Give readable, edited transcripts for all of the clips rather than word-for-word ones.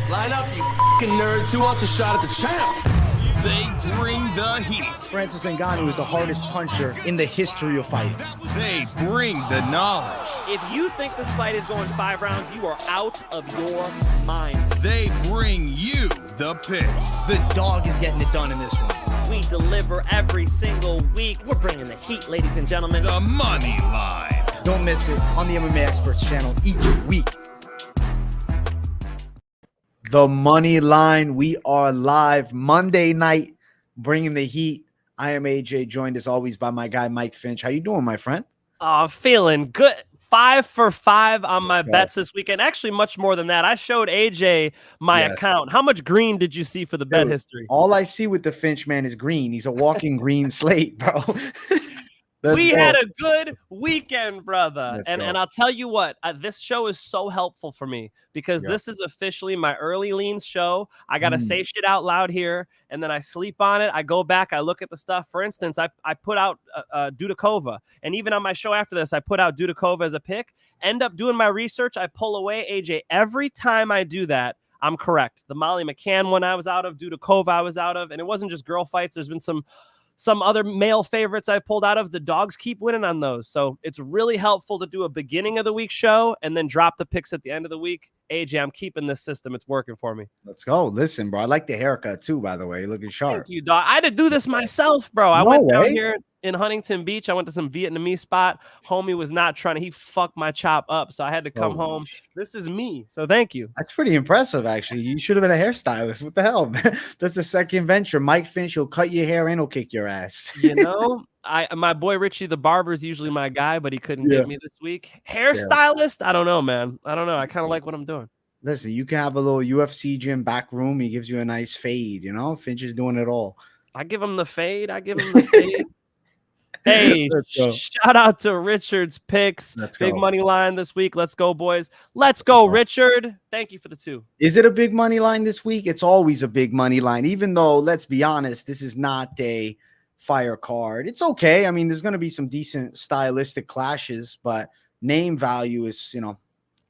Line up, you fucking nerds. Who wants a shot at the champ? They bring the heat. Francis Ngannou is the hardest puncher in the history of fighting. They bring the knowledge. If you think this fight is going 5 rounds, you are out of your mind. They bring you the picks. The dog is getting it done in this one. We deliver every single week. We're bringing the heat, ladies and gentlemen. The money line. Don't miss it on the MMA Experts channel each week. The Money Line. We are live Monday night, bringing the heat. I am AJ, joined as always by my guy Mike Finch. How you doing, my friend? Feeling good. 5 for 5 on my bets this weekend. Actually, much more than that. I showed AJ my account. How much green did you see for the bet history? All I see with the Finch man is green. He's a walking green slate, bro. We had a good weekend, brother. And I'll tell you what, this show is so helpful for me because this is officially my early leans show. I got to say shit out loud here, and then I sleep on it. I go back, I look at the stuff. For instance, I put out Dudakova, and even on my show after this, I put out Dudakova as a pick. End up doing my research. I pull away, AJ. Every time I do that, I'm correct. The Molly McCann one I was out of, Dudakova I was out of, and it wasn't just girl fights. There's been some other male favorites I pulled out of. The dogs keep winning on those. So it's really helpful to do a beginning of the week show and then drop the picks at the end of the week. AJ, I'm keeping this system. It's working for me. Let's go. Listen, bro. I like the haircut too, by the way. You're looking sharp. Thank you, dog. I had to do this myself, bro. I went down here in Huntington Beach. I went to some Vietnamese spot. Homie was not trying to. He fucked my chop up. So I had to come home. This is me. So thank you. That's pretty impressive, actually. You should have been a hairstylist. What the hell, man? That's the second venture. Mike Finch will cut your hair and he'll kick your ass. You know, my boy Richie the barber is usually my guy, but he couldn't get me this week. Hairstylist? I don't know, man. I don't know. I kind of like what I'm doing. Listen, you can have a little UFC gym back room. He gives you a nice fade, you know? Finch is doing it all. I give him the fade. Hey, shout out to Richard's picks. Big money line this week. Let's go, boys. Let's go, Richard. Thank you for the 2. Is it a big money line this week? It's always a big money line, even though, let's be honest, this is not a fire card. It's okay. I mean, there's going to be some decent stylistic clashes, but name value is,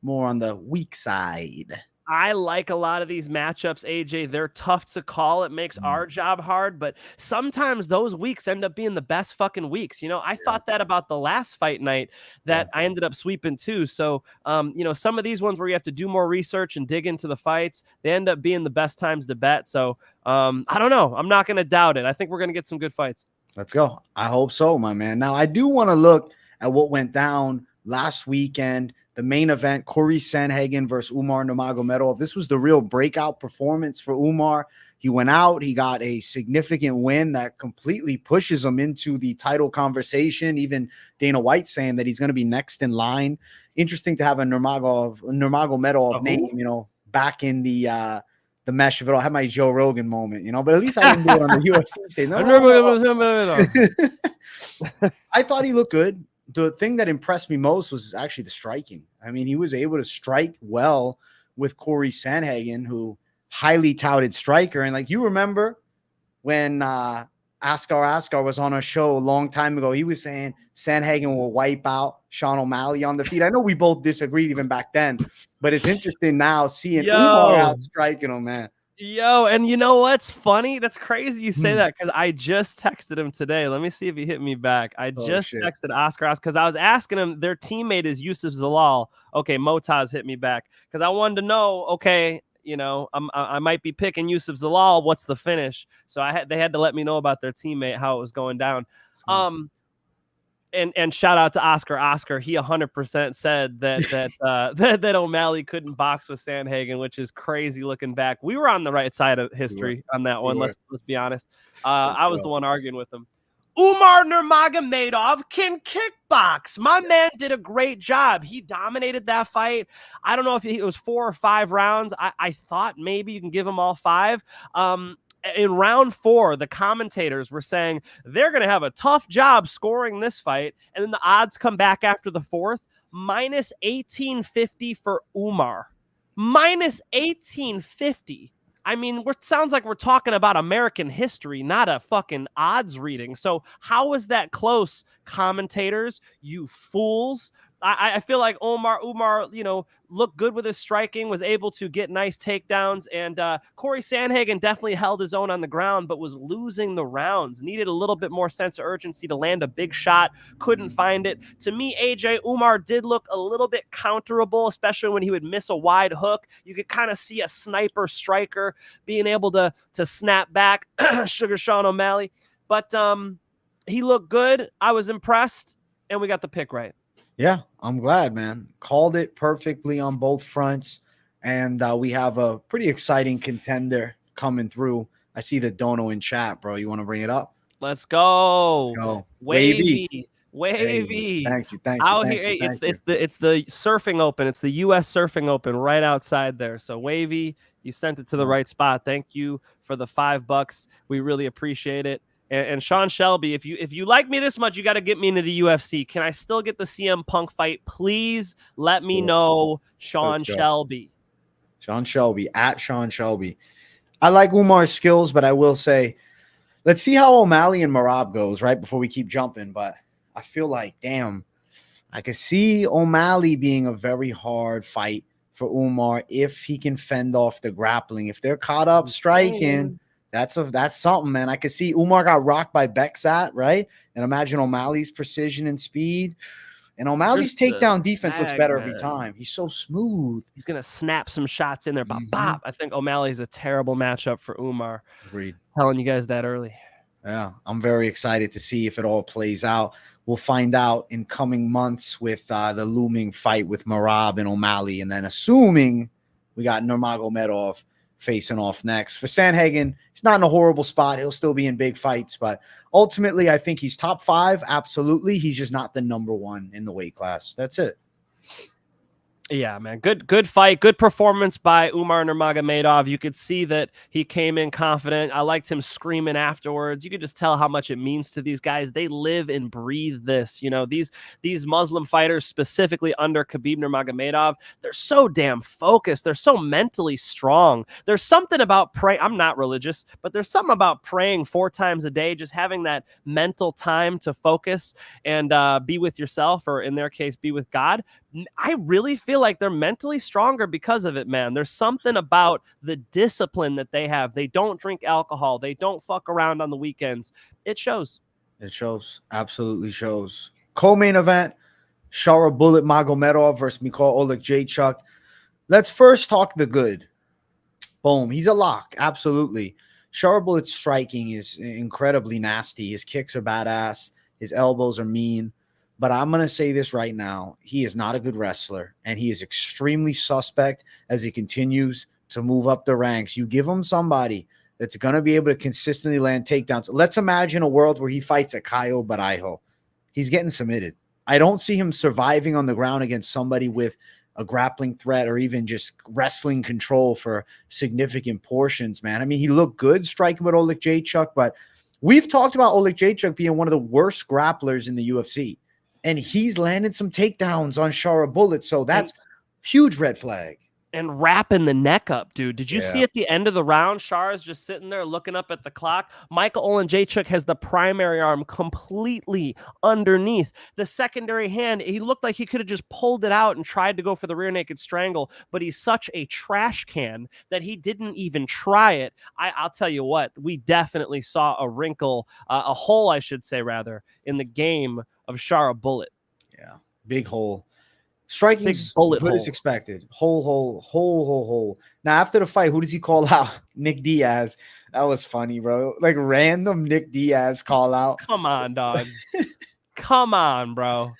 more on the weak side. I like a lot of these matchups, AJ. They're tough to call. It makes our job hard, but sometimes those weeks end up being the best fucking weeks. I thought that about the last fight night that I ended up sweeping too. So, some of these ones where you have to do more research and dig into the fights, they end up being the best times to bet. So, I don't know. I'm not going to doubt it. I think we're going to get some good fights. Let's go. I hope so, my man. Now, I do want to look at what went down last weekend. The main event, Corey Sandhagen versus Umar Nurmagomedov. This was the real breakout performance for Umar. He went out. He got a significant win that completely pushes him into the title conversation. Even Dana White saying that he's going to be next in line. Interesting to have a Nurmagomedov name, back in the mesh of it all. I had my Joe Rogan moment, but at least I didn't do it on the UFC stage. I thought he looked good. The thing that impressed me most was actually the striking. I mean, he was able to strike well with Corey Sandhagen, who highly touted striker. And like you remember when Askar was on our show a long time ago, he was saying Sandhagen will wipe out Sean O'Malley on the feet. I know we both disagreed even back then, but it's interesting now seeing Umar out striking him, man. Yo, and you know what's funny? That's crazy you say that because I just texted him today. Let me see if he hit me back. I just texted Oscar because I was asking him. Their teammate is Youssef Zalal. Okay, Motaz hit me back because I wanted to know. Okay, I might be picking Youssef Zalal. What's the finish? So they had to let me know about their teammate, how it was going down. And shout out to Oscar. Oscar, he 100% said that O'Malley couldn't box with Sandhagen, which is crazy looking back. We were on the right side of history on that one. Let's be honest. I was the one arguing with him. Umar Nurmagomedov can kickbox. My man did a great job. He dominated that fight. I don't know if it was 4 or 5 rounds. I thought maybe you can give him all 5. In round 4, the commentators were saying they're going to have a tough job scoring this fight. And then the odds come back after the 4th, minus 1850 for Umar. Minus 1850. I mean, sounds like we're talking about American history, not a fucking odds reading. So how is that close, commentators? You fools. I feel like Umar, looked good with his striking, was able to get nice takedowns, and Corey Sandhagen definitely held his own on the ground, but was losing the rounds. Needed a little bit more sense of urgency to land a big shot. Couldn't find it. To me, AJ, Umar did look a little bit counterable, especially when he would miss a wide hook. You could kind of see a sniper striker being able to snap back, Sugar Sean O'Malley. But he looked good. I was impressed, and we got the pick right. Yeah, I'm glad, man. Called it perfectly on both fronts. And we have a pretty exciting contender coming through. I see the dono in chat, bro. You want to bring it up? Let's go. Let's go. Wavy. Hey, thank you. Out here, it's the surfing open. It's the US surfing open right outside there. So Wavy, you sent it to the right spot. Thank you for the $5. We really appreciate it. And Sean Shelby, if you like me this much, you got to get me into the UFC. Can I still get the CM Punk fight? Please let me know, Sean Shelby. Sean Shelby, at Sean Shelby. I like Umar's skills, but I will say, let's see how O'Malley and Merab goes, right, before we keep jumping. But I feel like, damn, I could see O'Malley being a very hard fight for Umar if he can fend off the grappling. If they're caught up striking, that's something, man. I could see Umar got rocked by Bexat, right? And imagine O'Malley's precision and speed. And O'Malley's takedown defense looks better every time. He's so smooth. He's going to snap some shots in there. Bop, bop. I think O'Malley's a terrible matchup for Umar. Agreed. Telling you guys that early. Yeah, I'm very excited to see if it all plays out. We'll find out in coming months with the looming fight with Merab and O'Malley. And then assuming we got Nurmagomedov facing off next. For Sandhagen, he's not in a horrible spot. He'll still be in big fights, but ultimately I think he's top 5. Absolutely. He's just not the number 1 in the weight class. That's it. Yeah, man. Good fight. Good performance by Umar Nurmagomedov. You could see that he came in confident. I liked him screaming afterwards. You could just tell how much it means to these guys. They live and breathe this. You know, these Muslim fighters, specifically under Khabib Nurmagomedov, they're so damn focused. They're so mentally strong. There's something about praying. I'm not religious, but there's something about praying 4 times a day, just having that mental time to focus and be with yourself, or in their case, be with God. I really feel like they're mentally stronger because of it, man. There's something about the discipline that they have. They don't drink alcohol. They don't fuck around on the weekends. It shows. It shows. Absolutely shows. Co-main event, Shara Bullet Magomedov versus Mikhail Oleg-Jaychuk. Let's first talk the good. Boom. He's a lock. Absolutely. Shara Bullet's striking is incredibly nasty. His kicks are badass. His elbows are mean. But I'm going to say this right now. He is not a good wrestler, and he is extremely suspect as he continues to move up the ranks. You give him somebody that's going to be able to consistently land takedowns. Let's imagine a world where he fights a Caio Baraiho. He's getting submitted. I don't see him surviving on the ground against somebody with a grappling threat or even just wrestling control for significant portions, man. I mean, he looked good striking with Oleg-Jaychuk, but we've talked about Oleg-Jaychuk being one of the worst grapplers in the UFC. And he's landed some takedowns on Shara Bullet. So that's huge red flag. And wrapping the neck up, dude. Did you see at the end of the round, Shara's just sitting there looking up at the clock? Michael Oleg-Jaychuk has the primary arm completely underneath. The secondary hand, he looked like he could have just pulled it out and tried to go for the rear naked strangle, but he's such a trash can that he didn't even try it. I'll tell you what, we definitely saw a wrinkle, a hole, I should say, rather, in the game of Shara Bullet. Yeah, big hole. Striking good as expected. Hole. Now, after the fight, who does he call out? Nick Diaz. That was funny, bro. Like, random Nick Diaz call out. Come on, dog. Come on, bro.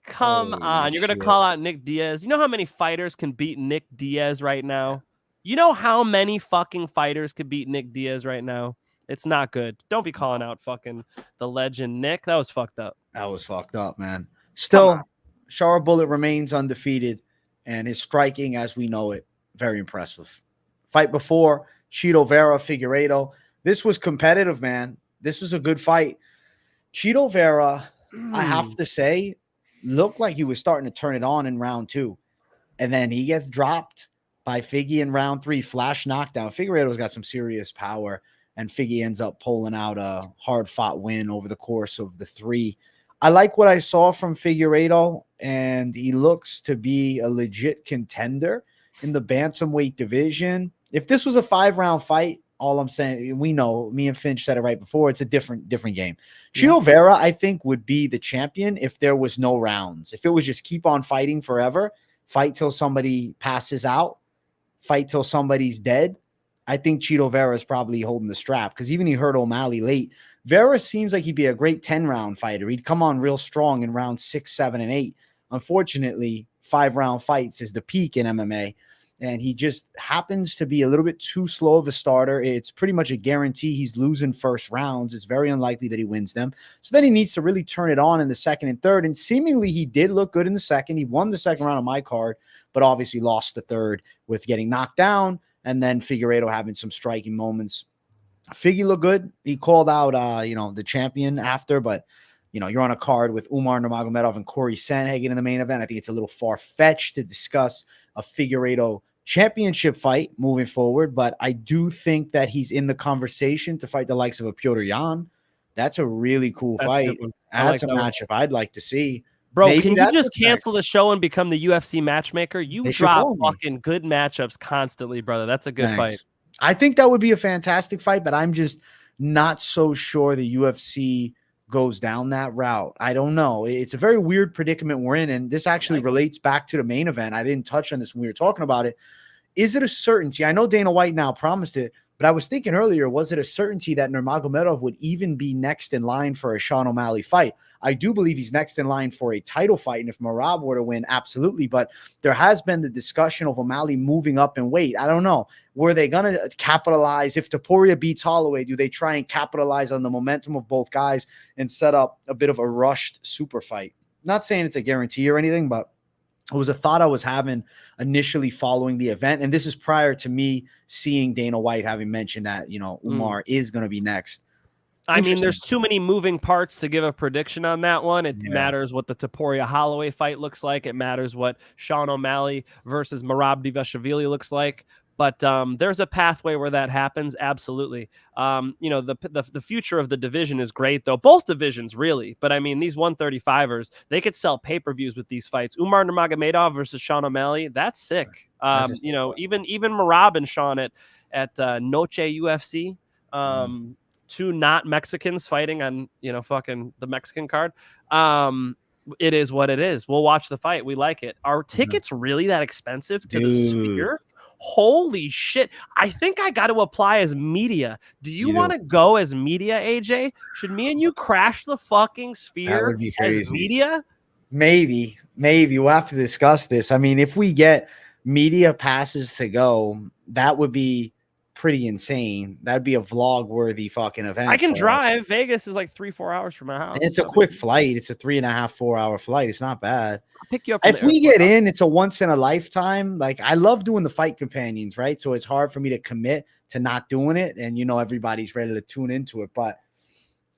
Come on. You're going to call out Nick Diaz. You know how many fighters can beat Nick Diaz right now? You know how many fucking fighters could beat Nick Diaz right now? It's not good. Don't be calling out fucking the legend, Nick. That was fucked up. That was fucked up, man. Still, Shara Bullet remains undefeated, and his striking, as we know it, very impressive. Fight before, Chito Vera, Figueiredo. This was competitive, man. This was a good fight. Chito Vera, I have to say, looked like he was starting to turn it on in round 2. And then he gets dropped by Figgy in round 3, flash knockdown. Figueiredo's got some serious power, and Figgy ends up pulling out a hard-fought win over the course of the 3. I like what I saw from Figueiredo, and he looks to be a legit contender in the bantamweight division. If this was a 5-round fight, all I'm saying, we know, me and Finch said it right before, it's a different game. Chito Vera, I think, would be the champion if there was no rounds. If it was just keep on fighting forever, fight till somebody passes out, fight till somebody's dead, I think Chito Vera is probably holding the strap, because even he hurt O'Malley late. Vera seems like he'd be a great 10-round fighter. He'd come on real strong in rounds 6, 7, and 8. Unfortunately, 5-round fights is the peak in MMA, and he just happens to be a little bit too slow of a starter. It's pretty much a guarantee he's losing first rounds. It's very unlikely that he wins them. So then he needs to really turn it on in the second and third, and seemingly he did look good in the second. He won the second round on my card, but obviously lost the third with getting knocked down, and then Figueiredo having some striking moments. Figgy looked good. He called out, the champion after, but, you're on a card with Umar Nurmagomedov and Corey Sandhagen in the main event. I think it's a little far-fetched to discuss a Figueiredo championship fight moving forward, but I do think that he's in the conversation to fight the likes of a Piotr Jan. That's a really cool fight. That's a matchup I'd like to see. Bro, maybe can you just cancel the show and become the UFC matchmaker? You drop fucking good matchups constantly, brother. That's a good fight. I think that would be a fantastic fight, but I'm just not so sure the UFC goes down that route. I don't know. It's a very weird predicament we're in, and this actually relates back to the main event. I didn't touch on this when we were talking about it. Is it a certainty? I know Dana White now promised it, but I was thinking earlier, was it a certainty that Nurmagomedov would even be next in line for a Sean O'Malley fight? I do believe he's next in line for a title fight, and if Merab were to win, absolutely. But there has been the discussion of O'Malley moving up in weight. I don't know. Were they going to capitalize? If Topuria beats Holloway, do they try and capitalize on the momentum of both guys and set up a bit of a rushed super fight? Not saying it's a guarantee or anything, but it was a thought I was having initially following the event. And this is prior to me seeing Dana White having mentioned that, Umar is going to be next. I mean, there's too many moving parts to give a prediction on that one. It matters what the Topuria Holloway fight looks like. It matters what Sean O'Malley versus Merab Dvalishvili looks like. But there's a pathway where that happens. Absolutely. The future of the division is great, though. Both divisions, really. But I mean, these 135ers, they could sell pay-per-views with these fights. Umar Nurmagomedov versus Sean O'Malley, that's sick. Even Merab and Sean at Noche UFC, two not Mexicans fighting on, fucking the Mexican card. It is what it is. We'll watch the fight. We like it. Are tickets really that expensive to the Sphere? Holy shit. I think I got to apply as media. Do you want to go as media, AJ? Should me and you crash the fucking Sphere that would be crazy. As media? Maybe. We'll have to discuss this. I mean, if we get media passes to go, that would be pretty insane. That'd be a vlog-worthy fucking event. I can drive. Us. Vegas is like 3-4 hours from my house. And it's a quick flight. It's a 3.5-4 hour flight. It's not bad. I'll pick you up. If we get in, it's a once in a lifetime. Like, I love doing the fight companions, right? So it's hard for me to commit to not doing it. And everybody's ready to tune into it. But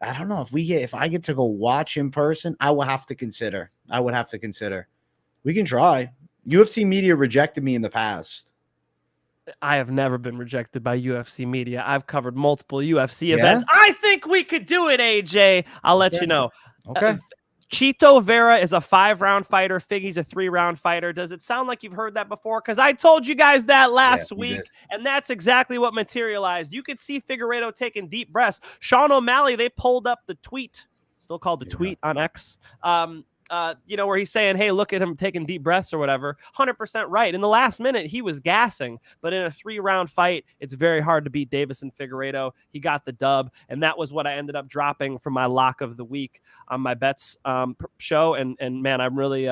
I don't know if I get to go watch in person, I will have to consider. We can try. UFC media rejected me in the past. I have never been rejected by UFC media. I've covered multiple UFC events. I think we could do it, AJ. I'll let you know. Okay. Chito Vera is a 5-round fighter. Figgy's a 3-round fighter. Does it sound like you've heard that before? Because I told you guys that last week, and that's exactly what materialized. You could see Figueiredo taking deep breaths. Sean O'Malley, they pulled up the tweet, still called the tweet on X, where he's saying, hey, look at him taking deep breaths or whatever. 100% right. In the last minute, he was gassing, but in a 3-round fight, it's very hard to beat Deiveson Figueiredo. He got the dub, and that was what I ended up dropping for my lock of the week on my bets show. And man, I'm really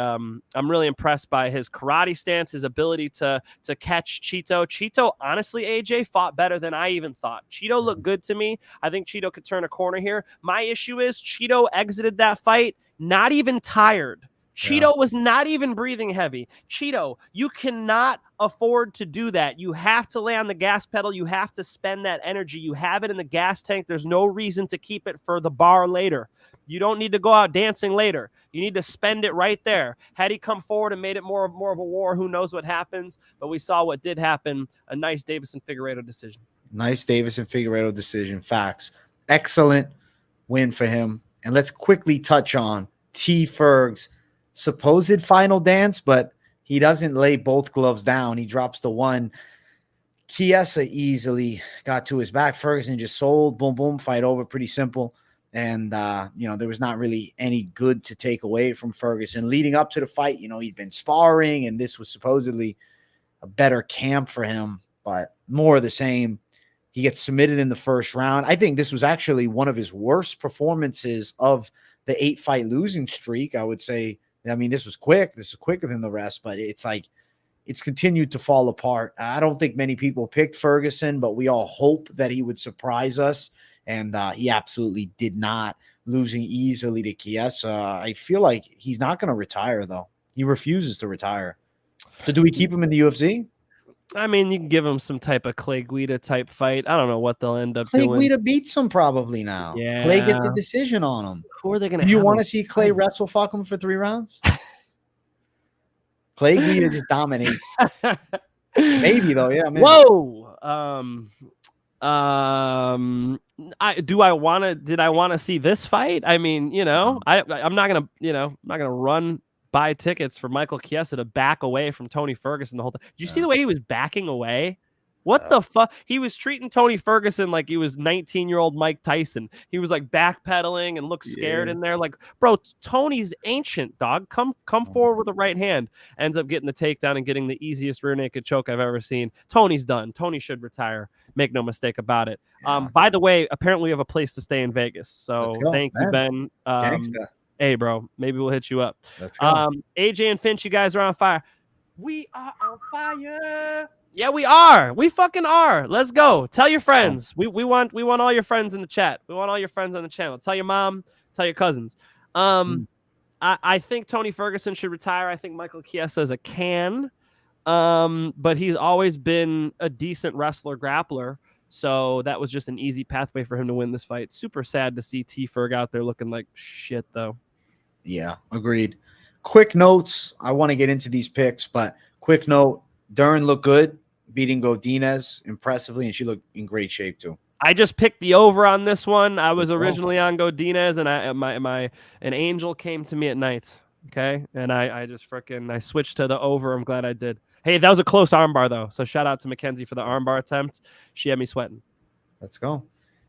impressed by his karate stance, his ability to catch Chito. Chito, honestly, AJ, fought better than I even thought. Chito looked good to me. I think Chito could turn a corner here. My issue is Chito exited that fight not even tired. Chito was not even breathing heavy. Chito, you cannot afford to do that. You have to lay on the gas pedal. You have to spend that energy. You have it in the gas tank. There's no reason to keep it for the bar later. You don't need to go out dancing later. You need to spend it right there. Had he come forward and made it more of a war, who knows what happens? But we saw what did happen. A nice Deiveson Figueiredo decision. Nice Deiveson Figueiredo decision. Facts. Excellent win for him. And let's quickly touch on T Ferg's supposed final dance, but he doesn't lay both gloves down. He drops the one. Chiesa easily got to his back. Ferguson just sold, boom, boom, fight over, pretty simple. And, there was not really any good to take away from Ferguson. Leading up to the fight, he'd been sparring, and this was supposedly a better camp for him, but more of the same. He gets submitted in the first round. I think this was actually one of his worst performances of the 8-fight losing streak, I would say. I mean, this was quick. This is quicker than the rest, but it's like it's continued to fall apart. I don't think many people picked Ferguson, but we all hope that he would surprise us, and he absolutely did not, losing easily to Chiesa. I feel like he's not going to retire, though. He refuses to retire. So do we keep him in the UFC? I mean, you can give him some type of Clay Guida type fight. I don't know what they'll end up doing. Clay Guida beats him probably now. Yeah. Clay gets a decision on him. Who are they going to? Do you want to see Clay wrestle fuck him for 3 rounds? Clay Guida just dominates. Maybe though, yeah. Maybe. Whoa. Did I want to see this fight? I mean, I'm not gonna run buy tickets for Michael Chiesa to back away from Tony Ferguson the whole time. Did you see the way he was backing away? What the fuck? He was treating Tony Ferguson like he was 19-year-old Mike Tyson. He was like backpedaling and looked scared in there. Like, bro, Tony's ancient, dog. Come forward with the right hand. Ends up getting the takedown and getting the easiest rear naked choke I've ever seen. Tony's done. Tony should retire. Make no mistake about it. Yeah. By the way, apparently we have a place to stay in Vegas. So thank you, Ben. Hey, bro, maybe we'll hit you up. Let's go. AJ and Finch, you guys are on fire. We are on fire. Yeah, we are. We fucking are. Let's go. Tell your friends. We want all your friends in the chat. We want all your friends on the channel. Tell your mom. Tell your cousins. I think Tony Ferguson should retire. I think Michael Chiesa is a can. But he's always been a decent wrestler, grappler. So that was just an easy pathway for him to win this fight. Super sad to see T Ferg out there looking like shit, though. Yeah, agreed. Quick notes. I want to get into these picks, but quick note. Dern looked good, beating Godinez impressively, and she looked in great shape too. I just picked the over on this one. I was originally on Godinez, and an angel came to me at night. Okay, and I switched to the over. I'm glad I did. Hey, that was a close armbar though. So shout out to Mackenzie for the armbar attempt. She had me sweating. Let's go.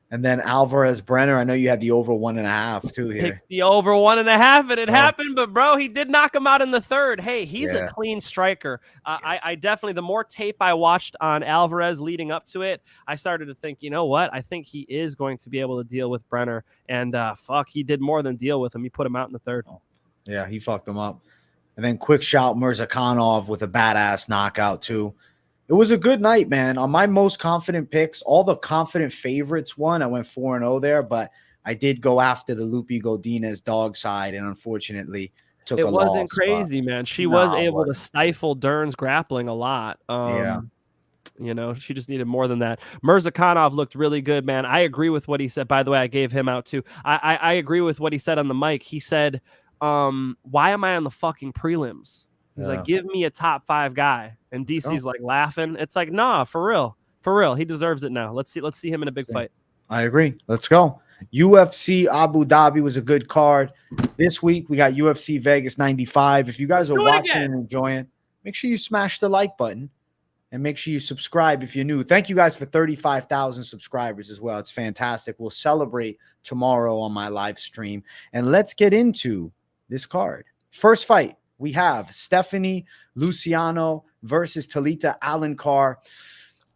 And then Alvarez Brenner, I know you had the over 1.5 too here. Picked the over 1.5, and it happened, but bro, he did knock him out in the third. Hey, he's a clean striker. I definitely, the more tape I watched on Alvarez leading up to it, I started to think, you know what? I think he is going to be able to deal with Brenner. And he did more than deal with him. He put him out in the third. Yeah, he fucked him up. And then quick shout Mirzakhanov with a badass knockout too. It was a good night, man. On my most confident picks, all the confident favorites won. I went 4-0 there, but I did go after the Lupi Godinez dog side, and unfortunately took a loss. It wasn't crazy, man. She was able to stifle Dern's grappling a lot. She just needed more than that. Mirzakhanov looked really good, man. I agree with what he said. By the way, I gave him out too. I agree with what he said on the mic. He said, why am I on the fucking prelims? He's like, give me a top 5 guy. And DC's like laughing. It's like, nah, for real. For real. He deserves it now. Let's see him in a big fight. I agree. Let's go. UFC Abu Dhabi was a good card. This week, we got UFC Vegas 95. If you guys are watching and enjoying, make sure you smash the like button and make sure you subscribe if you're new. Thank you guys for 35,000 subscribers as well. It's fantastic. We'll celebrate tomorrow on my live stream. And let's get into this card. First fight. We have Stephanie Luciano versus Talita Alencar.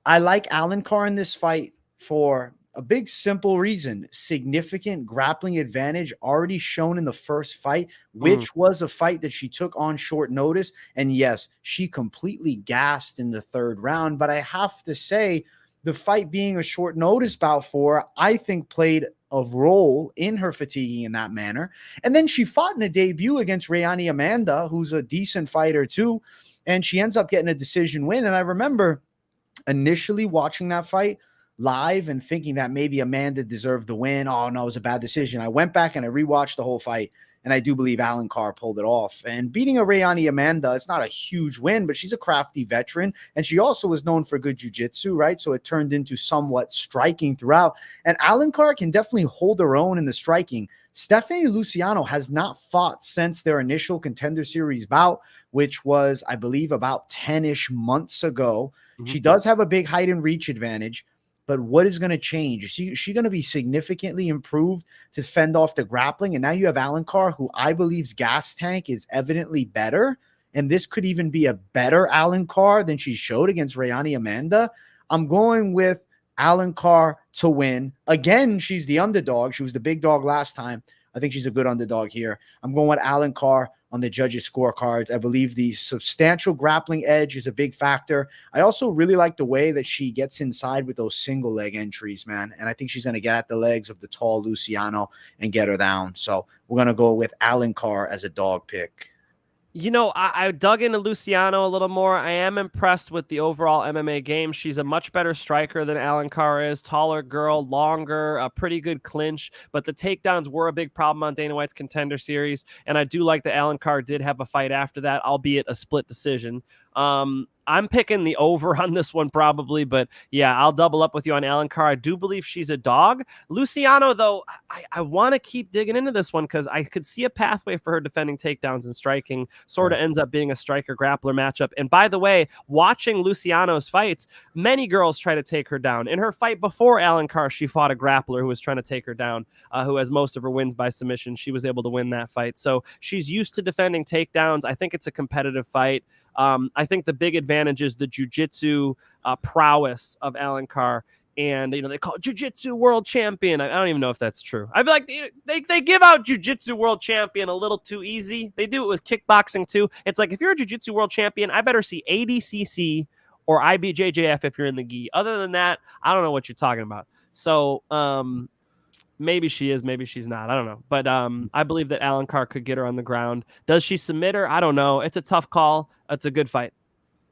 I like Alencar in this fight for a big, simple reason. Significant grappling advantage already shown in the first fight, which was a fight that she took on short notice. And yes, she completely gassed in the third round. But I have to say, the fight being a short notice bout for, I think played a role in her fatiguing in that manner. And then she fought in a debut against Rayani Amanda, who's a decent fighter too. And she ends up getting a decision win. And I remember initially watching that fight live and thinking that maybe Amanda deserved the win. Oh no, it was a bad decision. I went back and I rewatched the whole fight. And I do believe Alencar pulled it off. And beating a Rayani Amanda, it's not a huge win, but she's a crafty veteran. And she also was known for good jiu-jitsu, right? So it turned into somewhat striking throughout. And Alencar can definitely hold her own in the striking. Stephanie Luciano has not fought since their initial Contender Series bout, which was, I believe, about 10-ish months ago. She does have a big height and reach advantage. But what is going to change? Is she going to be significantly improved to fend off the grappling? And now you have Alencar, who I believe's gas tank is evidently better. And this could even be a better Alencar than she showed against Rayani Amanda. I'm going with Alencar to win. Again, she's the underdog. She was the big dog last time. I think she's a good underdog here. I'm going with Alencar on the judges' scorecards. I believe the substantial grappling edge is a big factor. I also really like the way that she gets inside with those single leg entries, man. And I think she's going to get at the legs of the tall Luciano and get her down. So we're going to go with Alencar as a dog pick. You know, I dug into Luciano a little more. I am impressed with the overall MMA game. She's a much better striker than Alencar is. Taller girl, longer, a pretty good clinch. But the takedowns were a big problem on Dana White's Contender Series. And I do like that Alencar did have a fight after that, albeit a split decision. I'm picking the over on this one probably, but yeah, I'll double up with you on Alencar. I do believe she's a dog. Luciano, though, I want to keep digging into this one because I could see a pathway for her defending takedowns and striking. Sort of ends up being a striker-grappler matchup. And by the way, watching Luciano's fights, many girls try to take her down. In her fight before Alencar, she fought a grappler who was trying to take her down, who has most of her wins by submission. She was able to win that fight. So she's used to defending takedowns. I think it's a competitive fight. I think the big advantage is the jiu-jitsu prowess of Alencar. And, you know, they call it jiu-jitsu world champion. I don't even know if that's true. I feel like they give out jiu-jitsu world champion a little too easy. They do it with kickboxing too. It's like, if you're a jiu-jitsu world champion, I better see ADCC or IBJJF if you're in the gi. Other than that, I don't know what you're talking about. So, maybe she is, maybe she's not. I don't know. But I believe that Alencar could get her on the ground. Does she submit her? I don't know. It's a tough call. It's a good fight.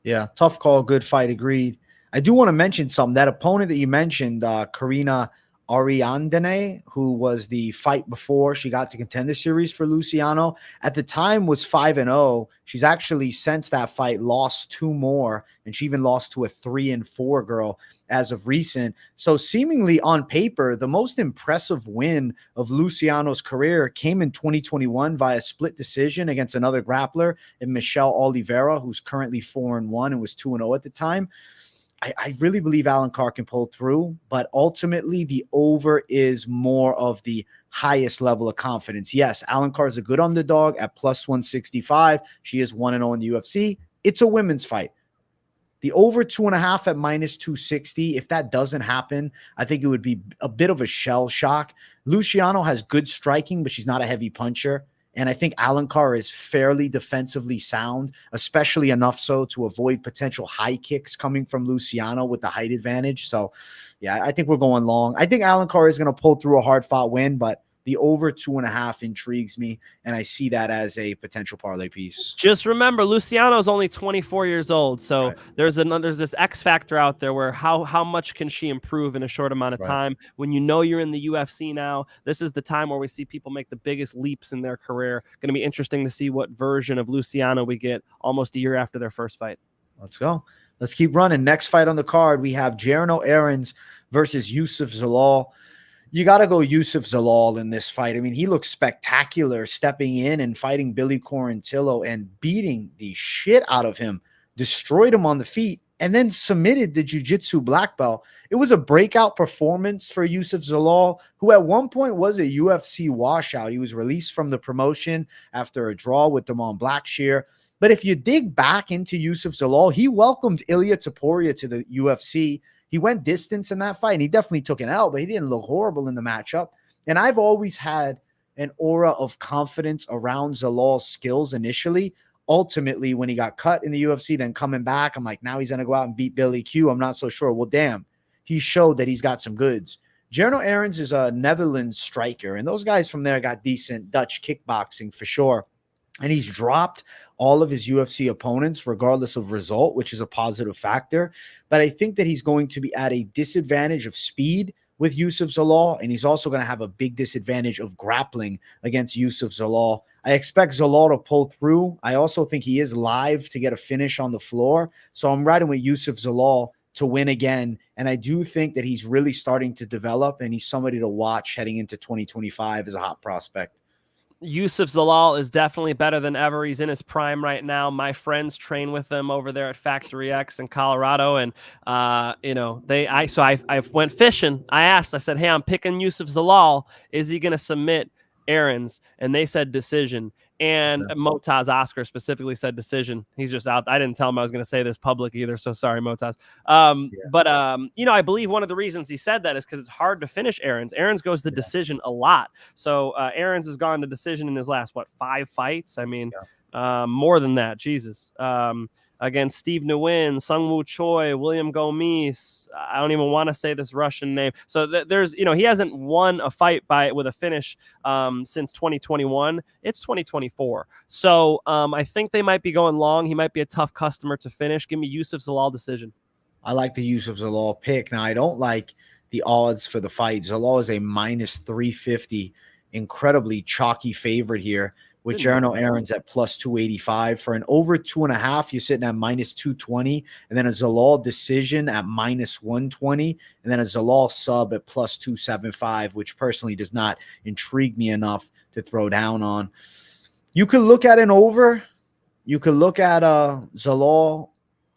Yeah, tough call, good fight, agreed. I do want to mention something. That opponent that you mentioned, Karina Ariandene, who was the fight before she got to Contender Series for Luciano, at the time was 5-0. She's actually, since that fight, lost 2 more, and she even lost to a 3-4 girl as of recent. So seemingly on paper, the most impressive win of Luciano's career came in 2021 via split decision against another grappler in Michelle Oliveira, who's currently 4-1 and was 2-0 at the time. I really believe Alencar can pull through, but ultimately the over is more of the highest level of confidence. Yes, Alencar is a good underdog at plus 165. She is 1-0 in the UFC. It's a women's fight. The over 2.5 at minus 260, if that doesn't happen, I think it would be a bit of a shell shock. Luciano has good striking, but she's not a heavy puncher. And I think Alencar is fairly defensively sound, especially enough so to avoid potential high kicks coming from Luciano with the height advantage. So, yeah, I think we're going long. I think Alencar is going to pull through a hard-fought win, but the over 2.5 intrigues me, and I see that as a potential parlay piece. Just remember, Luciano's only 24 years old, so there's this X factor out there where how much can she improve in a short amount of time? When you know you're in the UFC now, this is the time where we see people make the biggest leaps in their career. Going to be interesting to see what version of Luciano we get almost a year after their first fight. Let's go. Let's keep running. Next fight on the card, we have Jarno Errens versus Youssef Zalal. You got to go Youssef Zalal in this fight. I mean, he looks spectacular stepping in and fighting Billy Quarantillo and beating the shit out of him, destroyed him on the feet, and then submitted the jiu-jitsu black belt. It was a breakout performance for Youssef Zalal, who at one point was a UFC washout. He was released from the promotion after a draw with Damon Blackshear. But if you dig back into Youssef Zalal, he welcomed Ilia Topuria to the UFC. He went distance in that fight, and he definitely took an L, but he didn't look horrible in the matchup. And I've always had an aura of confidence around Zalal's skills initially. Ultimately, when he got cut in the UFC, then coming back, I'm like, now he's going to go out and beat Billy Q. I'm not so sure. Well, damn, he showed that he's got some goods. Jarno Errens is a Netherlands striker, and those guys from there got decent Dutch kickboxing for sure. And he's dropped all of his UFC opponents regardless of result, which is a positive factor. But I think that he's going to be at a disadvantage of speed with Youssef Zalal, and he's also going to have a big disadvantage of grappling against Youssef Zalal. I expect Zalal to pull through. I also think he is live to get a finish on the floor. So I'm riding with Youssef Zalal to win again. And I do think that he's really starting to develop, and he's somebody to watch heading into 2025 as a hot prospect. Youssef Zalal is definitely better than ever. He's in his prime right now. My friends train with him over there at Factory X in Colorado, and I went fishing. I said, "Hey, I'm picking Youssef Zalal. Is he going to submit Errens?" And they said decision. And Motaz Oscar specifically said decision. He's just out. I didn't tell him I was going to say this public either, so sorry, Motaz. But I believe one of the reasons he said that is because it's hard to finish Errens. Errens goes to decision a lot. So Errens has gone to decision in his last, 5 fights? I mean, more than that. Jesus. Against Steve Nguyen, Sungwoo Choi, William Gomis. I don't even want to say this Russian name. So there's, he hasn't won a fight with a finish since 2021. It's 2024. So I think they might be going long. He might be a tough customer to finish. Give me Youssef Zalal decision. I like the Youssef Zalal pick. Now, I don't like the odds for the fight. Zalal is a minus 350, incredibly chalky favorite here, with Jarno Errens at plus 285. For an over 2.5, you're sitting at minus 220, and then a Zalal decision at minus 120, and then a Zalal sub at plus 275, which personally does not intrigue me enough to throw down on. You could look at an over. You could look at a Zalal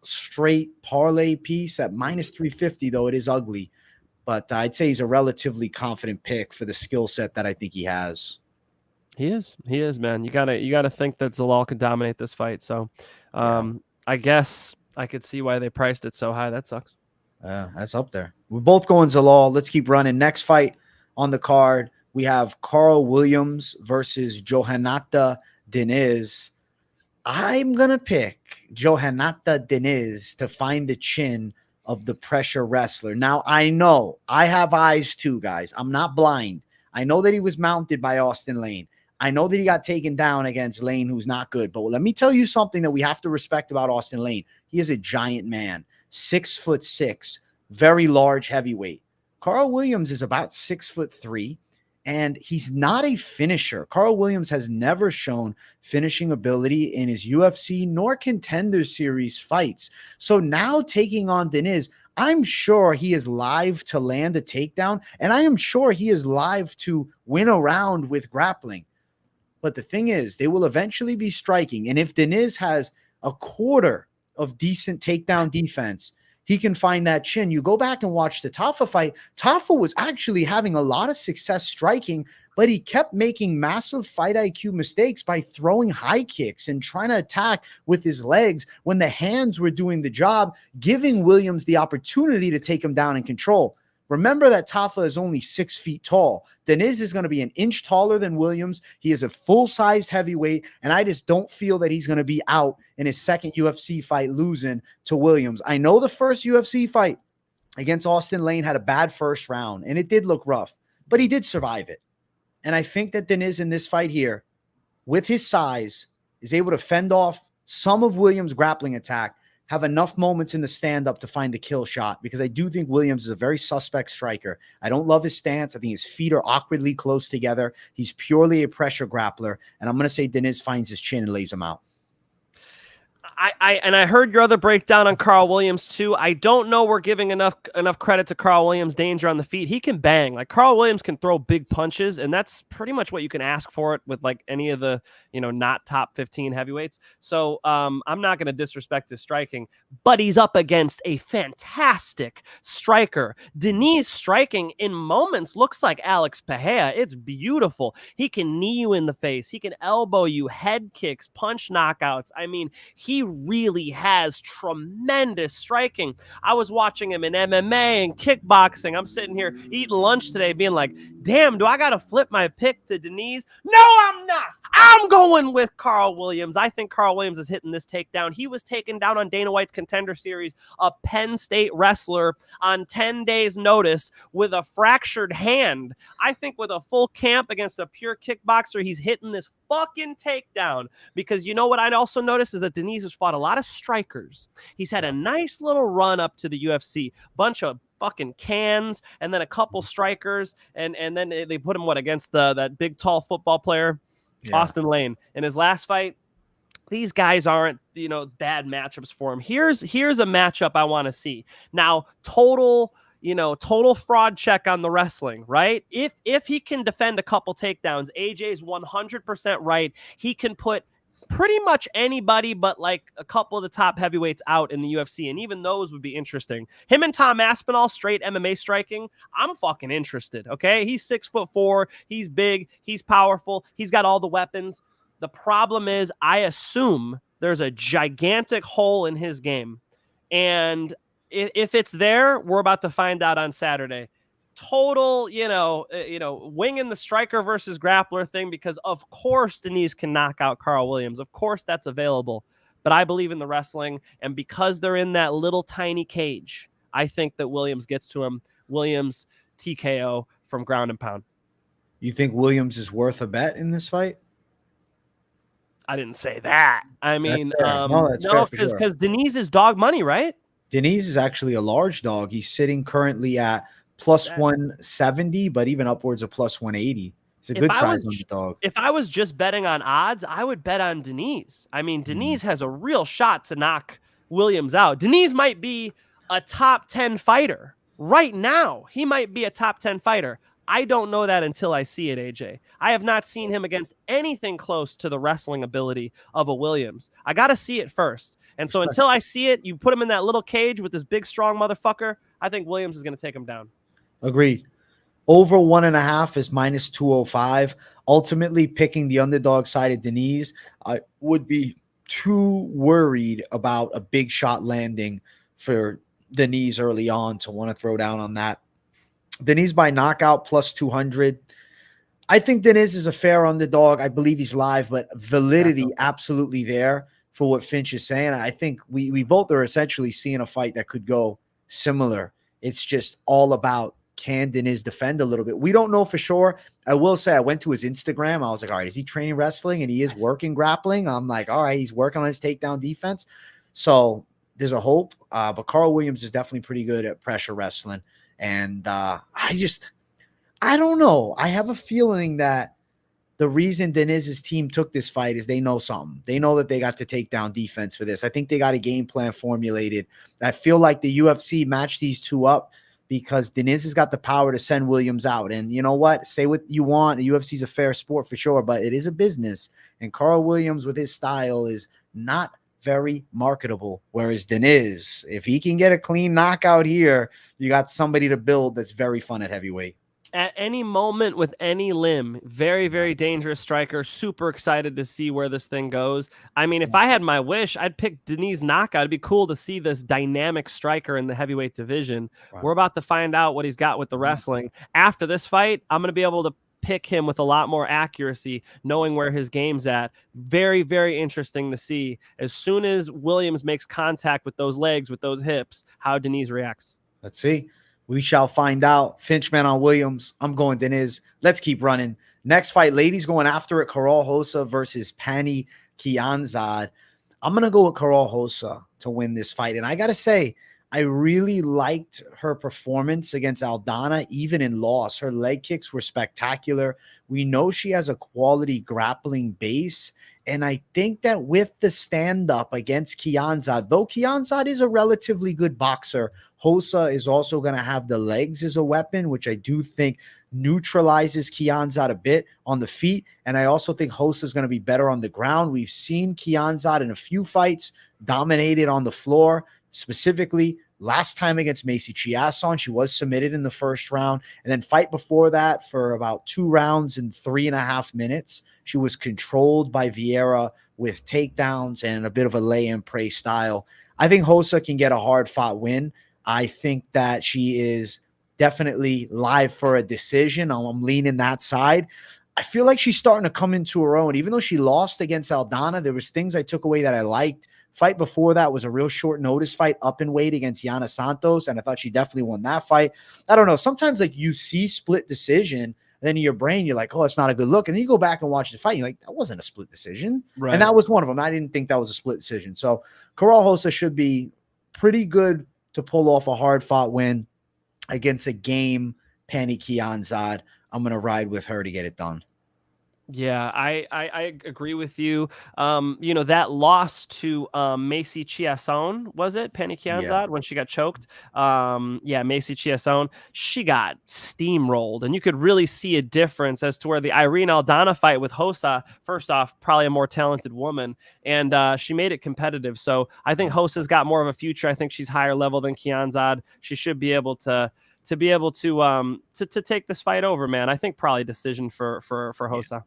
straight parlay piece at minus 350, though it is ugly. But I'd say he's a relatively confident pick for the skill set that I think he has. He is, man. You gotta think that Zalal could dominate this fight. So, I guess I could see why they priced it so high. That sucks. That's up there. We're both going Zalal. Let's keep running. Next fight on the card, we have Karl Williams versus Jhonata Diniz. I'm gonna pick Jhonata Diniz to find the chin of the pressure wrestler. Now, I know I have eyes too, guys. I'm not blind. I know that he was mounted by Austin Lane. I know that he got taken down against Lane, who's not good. But let me tell you something that we have to respect about Austin Lane. He is a giant man, 6'6", very large heavyweight. Karl Williams is about 6'3", and he's not a finisher. Karl Williams has never shown finishing ability in his UFC nor Contender Series fights. So now taking on Diniz, I'm sure he is live to land a takedown, and I am sure he is live to win a round with grappling. But the thing is, they will eventually be striking, and if Diniz has a quarter of decent takedown defense, he can find that chin. You go back and watch the Tafa fight. Tafa was actually having a lot of success striking, but he kept making massive fight IQ mistakes by throwing high kicks and trying to attack with his legs when the hands were doing the job, giving Williams the opportunity to take him down and control. Remember that Tafa is only 6 feet tall. Diniz is going to be an inch taller than Williams. He is a full-sized heavyweight, and I just don't feel that he's going to be out in his second UFC fight losing to Williams. I know the first UFC fight against Austin Lane had a bad first round, and it did look rough, but he did survive it. And I think that Diniz in this fight here, with his size, is able to fend off some of Williams' grappling attack, have enough moments in the stand-up to find the kill shot, because I do think Williams is a very suspect striker. I don't love his stance. I think his feet are awkwardly close together. He's purely a pressure grappler, and I'm going to say Diniz finds his chin and lays him out. I heard your other breakdown on Karl Williams too. I don't know we're giving enough credit to Karl Williams' danger on the feet. He can bang. Like, Karl Williams can throw big punches, and that's pretty much what you can ask for it with like any of the, not top 15 heavyweights. So I'm not going to disrespect his striking, but he's up against a fantastic striker. Diniz striking in moments looks like Alex Pereira. It's beautiful. He can knee you in the face. He can elbow you, head kicks, punch knockouts. I mean, he really has tremendous striking. I was watching him in MMA and kickboxing. I'm sitting here eating lunch today being like, damn, do I got to flip my pick to Diniz? No, I'm not. I'm going with Karl Williams. I think Karl Williams is hitting this takedown. He was taken down on Dana White's Contender Series, a Penn State wrestler on 10 days notice with a fractured hand. I think with a full camp against a pure kickboxer, he's hitting this fucking takedown, because you know what I'd also notice is that Diniz has fought a lot of strikers. He's had a nice little run up to the UFC, bunch of fucking cans, and then a couple strikers, and then they put him against that big tall football player, Austin Lane, in his last fight. These guys aren't, bad matchups for him. Here's a matchup I want to see. Now, total fraud check on the wrestling, right? If he can defend a couple takedowns, AJ's 100% right. He can put pretty much anybody but like a couple of the top heavyweights out in the UFC, and even those would be interesting. Him and Tom Aspinall, straight MMA striking, I'm fucking interested, okay? He's 6'4", he's big, he's powerful, he's got all the weapons. The problem is, I assume there's a gigantic hole in his game. And if it's there, we're about to find out on Saturday. Total, winging the striker versus grappler thing, because of course Diniz can knock out Karl Williams. Of course that's available. But I believe in the wrestling. And because they're in that little tiny cage, I think that Williams gets to him. Williams TKO from ground and pound. You think Williams is worth a bet in this fight? I didn't say that. I mean, no, because Diniz is dog money, right? Diniz is actually a large dog. He's sitting currently at plus 170, but even upwards of plus 180. It's a good size underdog. If I was just betting on odds, I would bet on Diniz. I mean, Diniz has a real shot to knock Williams out. Diniz might be a top 10 fighter right now. He might be a top 10 fighter. I don't know that until I see it, AJ. I have not seen him against anything close to the wrestling ability of a Williams. I got to see it first. And so until I see it, you put him in that little cage with this big, strong motherfucker, I think Williams is going to take him down. Agreed. Over 1.5 is minus 205. Ultimately, picking the underdog side of Diniz, I would be too worried about a big shot landing for Diniz early on to want to throw down on that. Diniz by knockout plus 200. I think Diniz is a fair underdog. I believe he's live, but validity absolutely there for what Finch is saying. I think we both are essentially seeing a fight that could go similar. It's just all about, can Diniz defend a little bit? We don't know for sure. I will say I went to his Instagram. I was like, all right, is he training wrestling? And he is working grappling. I'm like, all right, he's working on his takedown defense. So there's a hope. But Karl Williams is definitely pretty good at pressure wrestling. And I don't know. I have a feeling that the reason Diniz's team took this fight is they know something. They know that they got to take down defense for this. I think they got a game plan formulated. I feel like the UFC matched these two up because Diniz has got the power to send Williams out. And you know what? Say what you want. The UFC is a fair sport for sure, but it is a business. And Karl Williams with his style is not very marketable, whereas Diniz, if he can get a clean knockout here, you got somebody to build that's very fun at heavyweight. At any moment with any limb, very, very dangerous striker. Super excited to see where this thing goes. I mean, if I had my wish, I'd pick Diniz knockout. It'd be cool to see this dynamic striker in the heavyweight division. Wow. We're about to find out what he's got with the wrestling. After this fight, I'm going to be able to pick him with a lot more accuracy, knowing where his game's at. Very, very interesting to see. As soon as Williams makes contact with those legs, with those hips, how Diniz reacts. Let's see. We shall find out. Finchman on Williams. I'm going Diniz. Let's keep running. Next fight, ladies going after it. Karol Rosa versus Pannie Kianzad. I'm going to go with Karol Rosa to win this fight. And I got to say, I really liked her performance against Aldana, even in loss. Her leg kicks were spectacular. We know she has a quality grappling base. And I think that with the stand-up against Kianzad, though Kianzad is a relatively good boxer, Rosa is also going to have the legs as a weapon, which I do think neutralizes Kianzad a bit on the feet. And I also think Rosa is going to be better on the ground. We've seen Kianzad in a few fights dominated on the floor. Specifically, last time against Macy Chiasson, she was submitted in the first round. And then fight before that for about 2 rounds and 3.5 minutes. She was controlled by Vieira with takedowns and a bit of a lay-and-pray style. I think Rosa can get a hard-fought win. I think that she is definitely live for a decision. I'm leaning that side. I feel like she's starting to come into her own. Even though she lost against Aldana, there was things I took away that I liked. Fight before that was a real short notice fight up in weight against Yana Santos, and I thought she definitely won that fight. I don't know. Sometimes like you see split decision, and then in your brain you're like, oh, it's not a good look. And then you go back and watch the fight, and you're like, that wasn't a split decision. Right. And that was one of them. I didn't think that was a split decision. So Karol Rosa should be pretty good to pull off a hard-fought win. against a game Pannie Kianzad. I'm going to ride with her to get it done. Yeah, I agree with you. That loss to Macy Chiasson, was it Pannie Kianzad when she got choked? Macy Chiasson, she got steamrolled, and you could really see a difference as to where the Irene Aldana fight with Rosa, first off, probably a more talented woman, and she made it competitive. So I think Rosa's got more of a future. I think she's higher level than Kianzad. She should be able to take this fight over, man. I think probably decision for Rosa.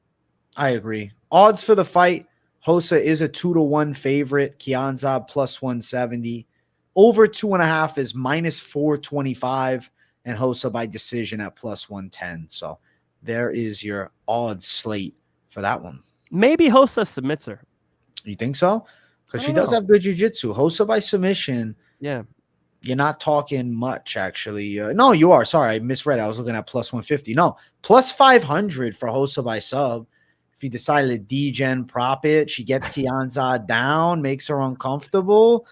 I agree. Odds for the fight, Rosa is a 2-1 favorite. Kianzad plus 170. Over 2.5 is minus 425, and Rosa by decision at plus 110. So there is your odds slate for that one. Maybe Rosa submits her. You think so? Because she does have good jiu-jitsu. Rosa by submission. Yeah. You're not talking much, actually. No, you are. Sorry, I misread. I was looking at plus 150. No, plus 500 for Rosa by sub. If you decided to degen prop it, she gets Kianzad down, makes her uncomfortable.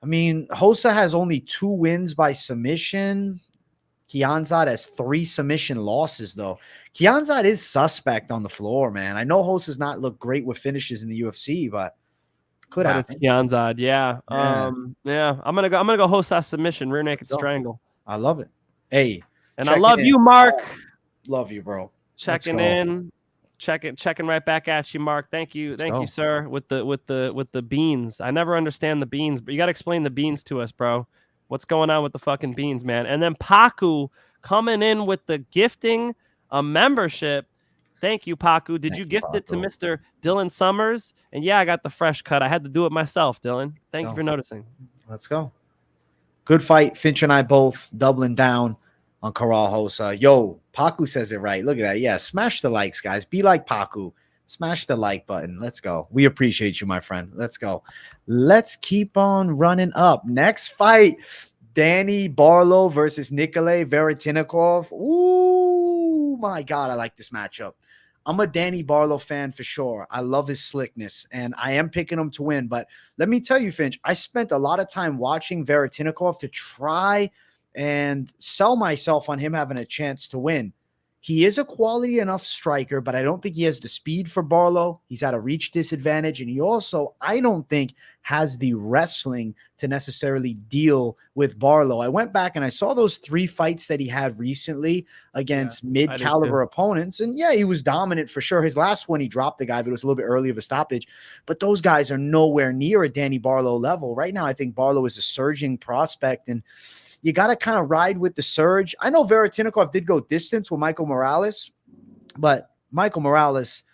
I mean, Rosa has only 2 wins by submission. Kianzad has 3 submission losses, though. Kianzad is suspect on the floor, man. I know Rosa's not looked great with finishes in the UFC, but could happen. It's Kianzad, yeah. I'm gonna go Rosa submission, rear naked strangle. I love it. Hey, and I love you, Mark. Love you, bro. Checking in. Checking right back at you, Mark. Thank you, sir. With the beans. I never understand the beans, but you got to explain the beans to us, bro. What's going on with the fucking beans, man? And then Paku coming in with the gifting a membership. Thank you, Paku. Did you gift it to Mr. Dylan Summers? And yeah, I got the fresh cut. I had to do it myself, Dylan. Thank you for noticing. Let's go. Good fight. Finch and I both doubling down on Karol Rosa. Yo, Paku says it right. Look at that. Yeah, smash the likes, guys. Be like Paku. Smash the like button. Let's go. We appreciate you, my friend. Let's go. Let's keep on running up. Next fight, Danny Barlow versus Nikolai Veretennikov. Ooh, my God. I like this matchup. I'm a Danny Barlow fan for sure. I love his slickness, and I am picking him to win. But let me tell you, Finch, I spent a lot of time watching Veretennikov to try and sell myself on him having a chance to win. He is a quality enough striker, but I don't think he has the speed for Barlow. He's at a reach disadvantage, and he also, I don't think, has the wrestling to necessarily deal with Barlow. I went back and I saw those 3 fights that he had recently against mid-caliber opponents, and yeah, he was dominant for sure. His last one, he dropped the guy, but it was a little bit early of a stoppage. But those guys are nowhere near a Danny Barlow level. Right now, I think Barlow is a surging prospect, and you got to kind of ride with the surge. I know Veretennikov did go distance with Michael Morales, but Michael Morales,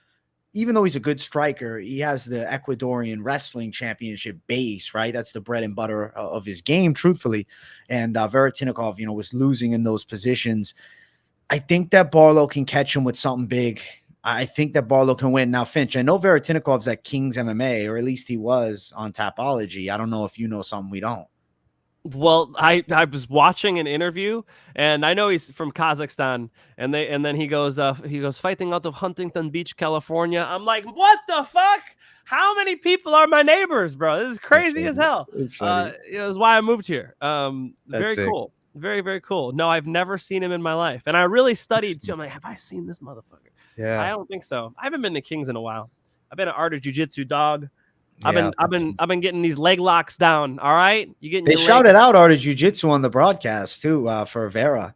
even though he's a good striker, he has the Ecuadorian wrestling championship base, right? That's the bread and butter of his game, truthfully. And Veretennikov, was losing in those positions. I think that Barlow can catch him with something big. I think that Barlow can win. Now, Finch, I know Veretennikov's at King's MMA, or at least he was on Tapology. I don't know if you know something we don't. Well, I was watching an interview, and I know he's from Kazakhstan, and then he goes fighting out of Huntington Beach, California. I'm like, what the fuck? How many people are my neighbors, bro? This is crazy as hell. It's why I moved here. Very cool. Very, very cool. No, I've never seen him in my life, and I really studied too. I'm like, have I seen this motherfucker? Yeah, I don't think so. I haven't been to Kings in a while. I've been at Art of Jiu-Jitsu, dog. I've been getting these leg locks down. All right, they shouted out Art of Jiu-Jitsu on the broadcast too for Vera.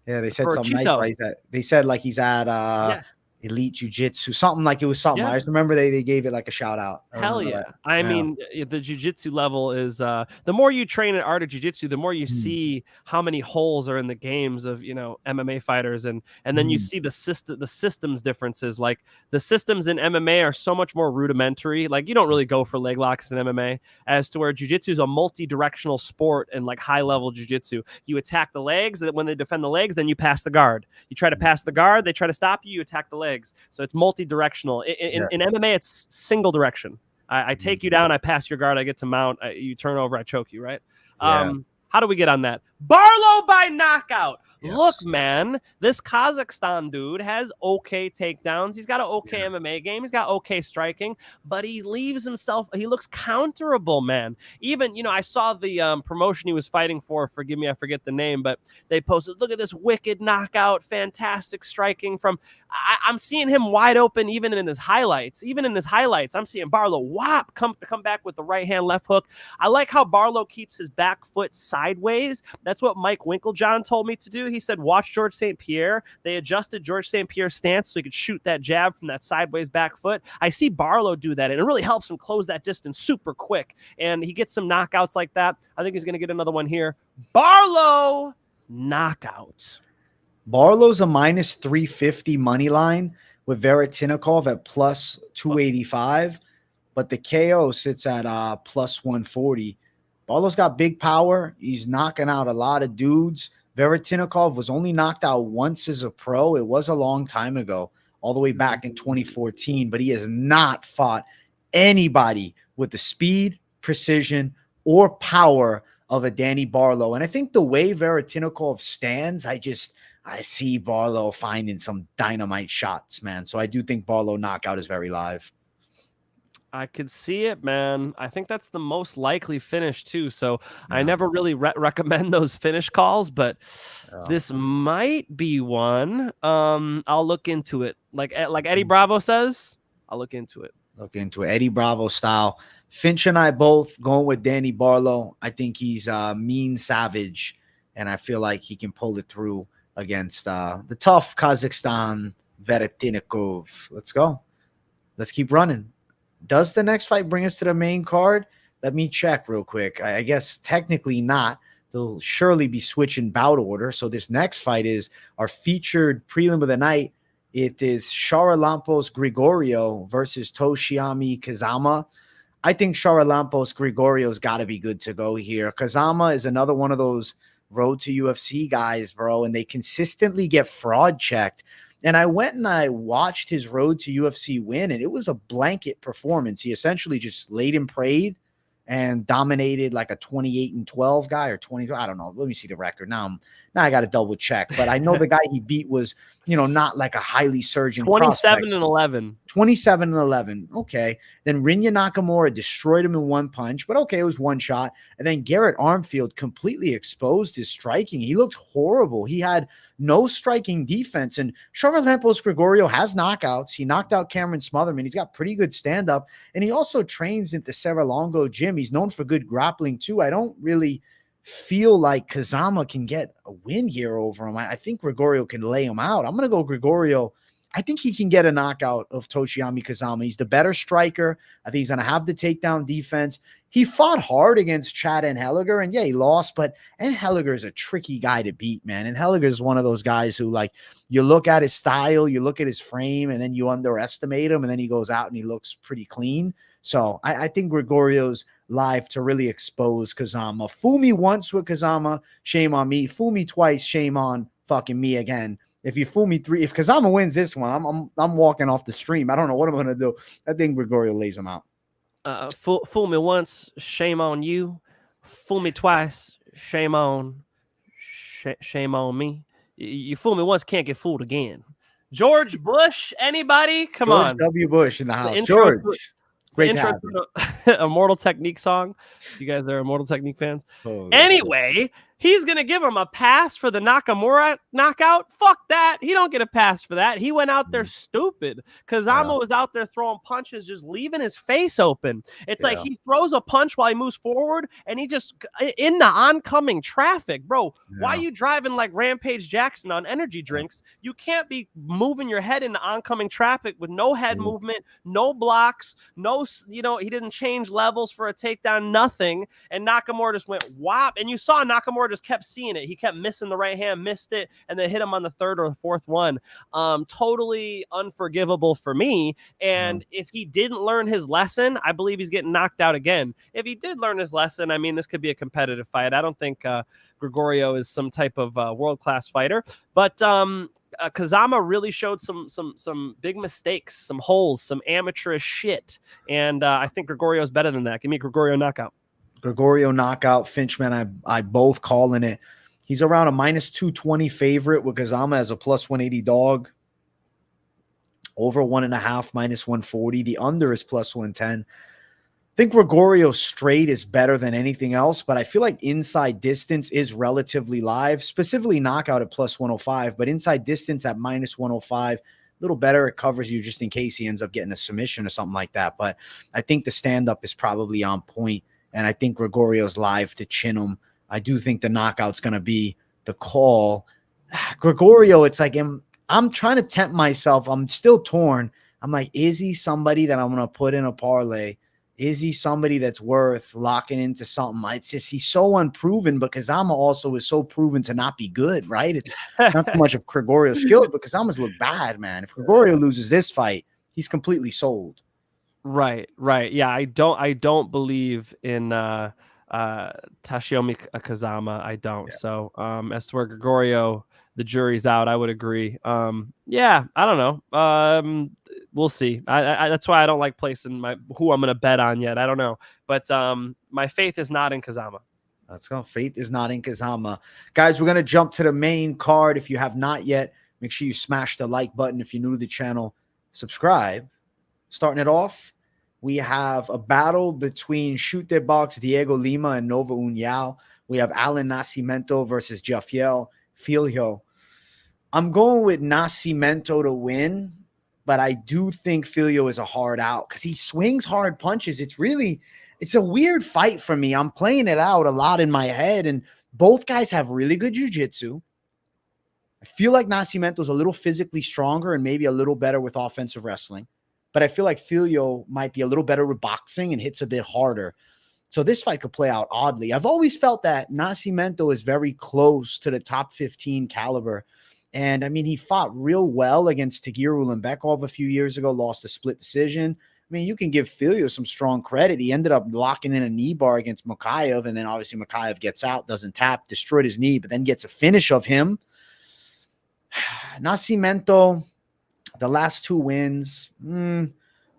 Yeah, they said something nice. They said like he's at Elite Jiu-Jitsu, something like it was something. I just remember they gave it like a shout out. Hell yeah. I mean, the jiu-jitsu level is the more you train at Art of Jiu-Jitsu, the more you see how many holes are in the games of MMA fighters, and then you see the systems differences. Like the systems in MMA are so much more rudimentary. Like you don't really go for leg locks in MMA, as to where jiu-jitsu is a multi-directional sport and like high level jiu-jitsu. You attack the legs, that when they defend the legs, then you pass the guard. You try to pass the guard, they try to stop you, you attack the legs. So it's multi-directional. In MMA, it's single direction. I take you down, I pass your guard, I get to mount, you turn over, I choke you, right? How do we get on that? Barlow by knockout. Yes. Look, man, this Kazakhstan dude has okay takedowns. He's got an okay MMA game. He's got okay striking, but he leaves himself. He looks counterable, man. Even, I saw the promotion he was fighting for. Forgive me, I forget the name, but they posted, look at this wicked knockout, fantastic striking from. I'm seeing him wide open even in his highlights. Even in his highlights, I'm seeing Barlow come back with the right hand, left hook. I like how Barlow keeps his back foot sideways. That's what Mike Winklejohn told me to do. He said, watch George St. Pierre. They adjusted George St. Pierre's stance so he could shoot that jab from that sideways back foot. I see Barlow do that, and it really helps him close that distance super quick. And he gets some knockouts like that. I think he's going to get another one here. Barlow knockout. Barlow's a minus 350 money line with Veretennikov at plus 285, but the KO sits at plus 140. Barlow's got big power. He's knocking out a lot of dudes. Veretennikov was only knocked out once as a pro. It was a long time ago, all the way back in 2014, but he has not fought anybody with the speed, precision, or power of a Danny Barlow. And I think the way Veretennikov stands, I see Barlow finding some dynamite shots, man. So I do think Barlow knockout is very live. I could see it, man. I think that's the most likely finish too. So I never really recommend those finish calls, but this might be one. I'll look into it. Like Eddie Bravo says, I'll look into it. Look into it. Eddie Bravo style. Finch and I both going with Danny Barlow. I think he's mean savage, and I feel like he can pull it through against the tough Kazakhstan Veretennikov. Let's go. Let's keep running. Does the next fight bring us to the main card? Let me check real quick. I guess technically not. They'll surely be switching bout order. So this next fight is our featured prelim of the night. It is Charalampos Grigoriou versus Toshiami Kazama. I think Charalampos Grigoriou's got to be good to go here. Kazama is another one of those road to UFC guys, bro, and they consistently get fraud checked. And I went and I watched his road to UFC win, and it was a blanket performance. He essentially just laid and prayed and dominated like a 28-12 guy or 20. I don't know. Let me see the record. Now I got to double check, but I know the guy he beat was, not like a highly surging 27-11. 27-11. Okay. Then Rinya Nakamura destroyed him in one punch, but okay, it was one shot. And then Garrett Armfield completely exposed his striking. He looked horrible. He had no striking defense. And Charalampos Grigoriou has knockouts. He knocked out Cameron Smotherman. He's got pretty good stand-up. And he also trains at the Serra-Longo gym. He's known for good grappling too. I don't really feel like Kazama can get a win here over him. I think Grigoriou can lay him out. I'm going to go Grigoriou. I think he can get a knockout of Toshiami Kazama. He's the better striker. I think he's going to have the takedown defense. He fought hard against Chad Enheliger, and yeah, he lost, but Enheliger is a tricky guy to beat, man. Enheliger is one of those guys who, like, you look at his style, you look at his frame, and then you underestimate him, and then he goes out and he looks pretty clean. So I think Grigoriou's live to really expose Kazama. Fool me once with Kazama, shame on me. Fool me twice, shame on fucking me again. If you fool me three, if Kazama wins this one, I'm walking off the stream. I don't know what I'm gonna do. I think Grigoriou lays him out. Fool me once, shame on you. Fool me twice, shame on me. You fool me once, can't get fooled again. George Bush, anybody? Come on. George W. Bush in the house. George. Great to have you. A Mortal Technique song. You guys are Mortal Technique fans. Anyway, he's going to give him a pass for the Nakamura knockout. Fuck that. He don't get a pass for that. He went out there stupid. Kazama was out there throwing punches, just leaving his face open. It's like he throws a punch while he moves forward, and he just in the oncoming traffic. Bro, why are you driving like Rampage Jackson on energy drinks? You can't be moving your head into oncoming traffic with no head movement, no blocks, no, he didn't change levels for a takedown, nothing. And Nakamura just went whop. And you saw Nakamura just kept seeing it. He kept missing the right hand, missed it, and then hit him on the third or the fourth one. Totally unforgivable for me. And if he didn't learn his lesson, I believe he's getting knocked out again. If he did learn his lesson, I mean, this could be a competitive fight. I don't think Grigoriou is some type of world-class fighter, but Kazama really showed some big mistakes, some holes, some amateurish shit, and I think Grigoriou is better than that. Give me Grigoriou knockout. Grigoriou knockout, Finchman, I both calling it. He's around a -220 favorite with Kazama as a +180 dog. Over 1.5, -140. The under is +110. I think Grigoriou straight is better than anything else, but I feel like inside distance is relatively live, specifically knockout at +105, but inside distance at -105, a little better. It covers you just in case he ends up getting a submission or something like that. But I think the stand-up is probably on point, and I think Grigoriou's live to chin him. I do think the knockout's going to be the call. Grigoriou, it's like I'm trying to tempt myself. I'm still torn. I'm like, is he somebody that I'm going to put in a parlay? Is he somebody that's worth locking into something? It's just he's so unproven, but Kazama also is so proven to not be good, right? It's not so much of Grigoriou's skills, but Kazama's look bad, man. If Grigoriou loses this fight, he's completely sold. Right. Yeah, I don't believe in Tashiyomi Kazama. I don't. Yeah. So as to where Grigoriou, the jury's out, I would agree. Yeah, I don't know. We'll see. I that's why I don't like placing who I'm going to bet on yet. I don't know. But my faith is not in Kazama. Let's go. Faith is not in Kazama. Guys, we're going to jump to the main card. If you have not yet, make sure you smash the like button. If you're new to the channel, subscribe. Starting it off, we have a battle between Shoot Their Box, Diego Lima, and Nova Uniao. We have Alan Nascimento versus Jafel, Filho. I'm going with Nascimento to win, but I do think Filho is a hard out because he swings hard punches. It's a weird fight for me. I'm playing it out a lot in my head, and both guys have really good jiu-jitsu. I feel like Nascimento's a little physically stronger and maybe a little better with offensive wrestling, but I feel like Filho might be a little better with boxing and hits a bit harder. So this fight could play out oddly. I've always felt that Nascimento is very close to the top 15 caliber. And I mean, he fought real well against Tagir Ulanbekov a few years ago, lost a split decision. I mean, you can give Filho some strong credit. He ended up locking in a knee bar against Makayev, and then obviously Makayev gets out, doesn't tap, destroyed his knee, but then gets a finish of him. Nascimento, the last two wins,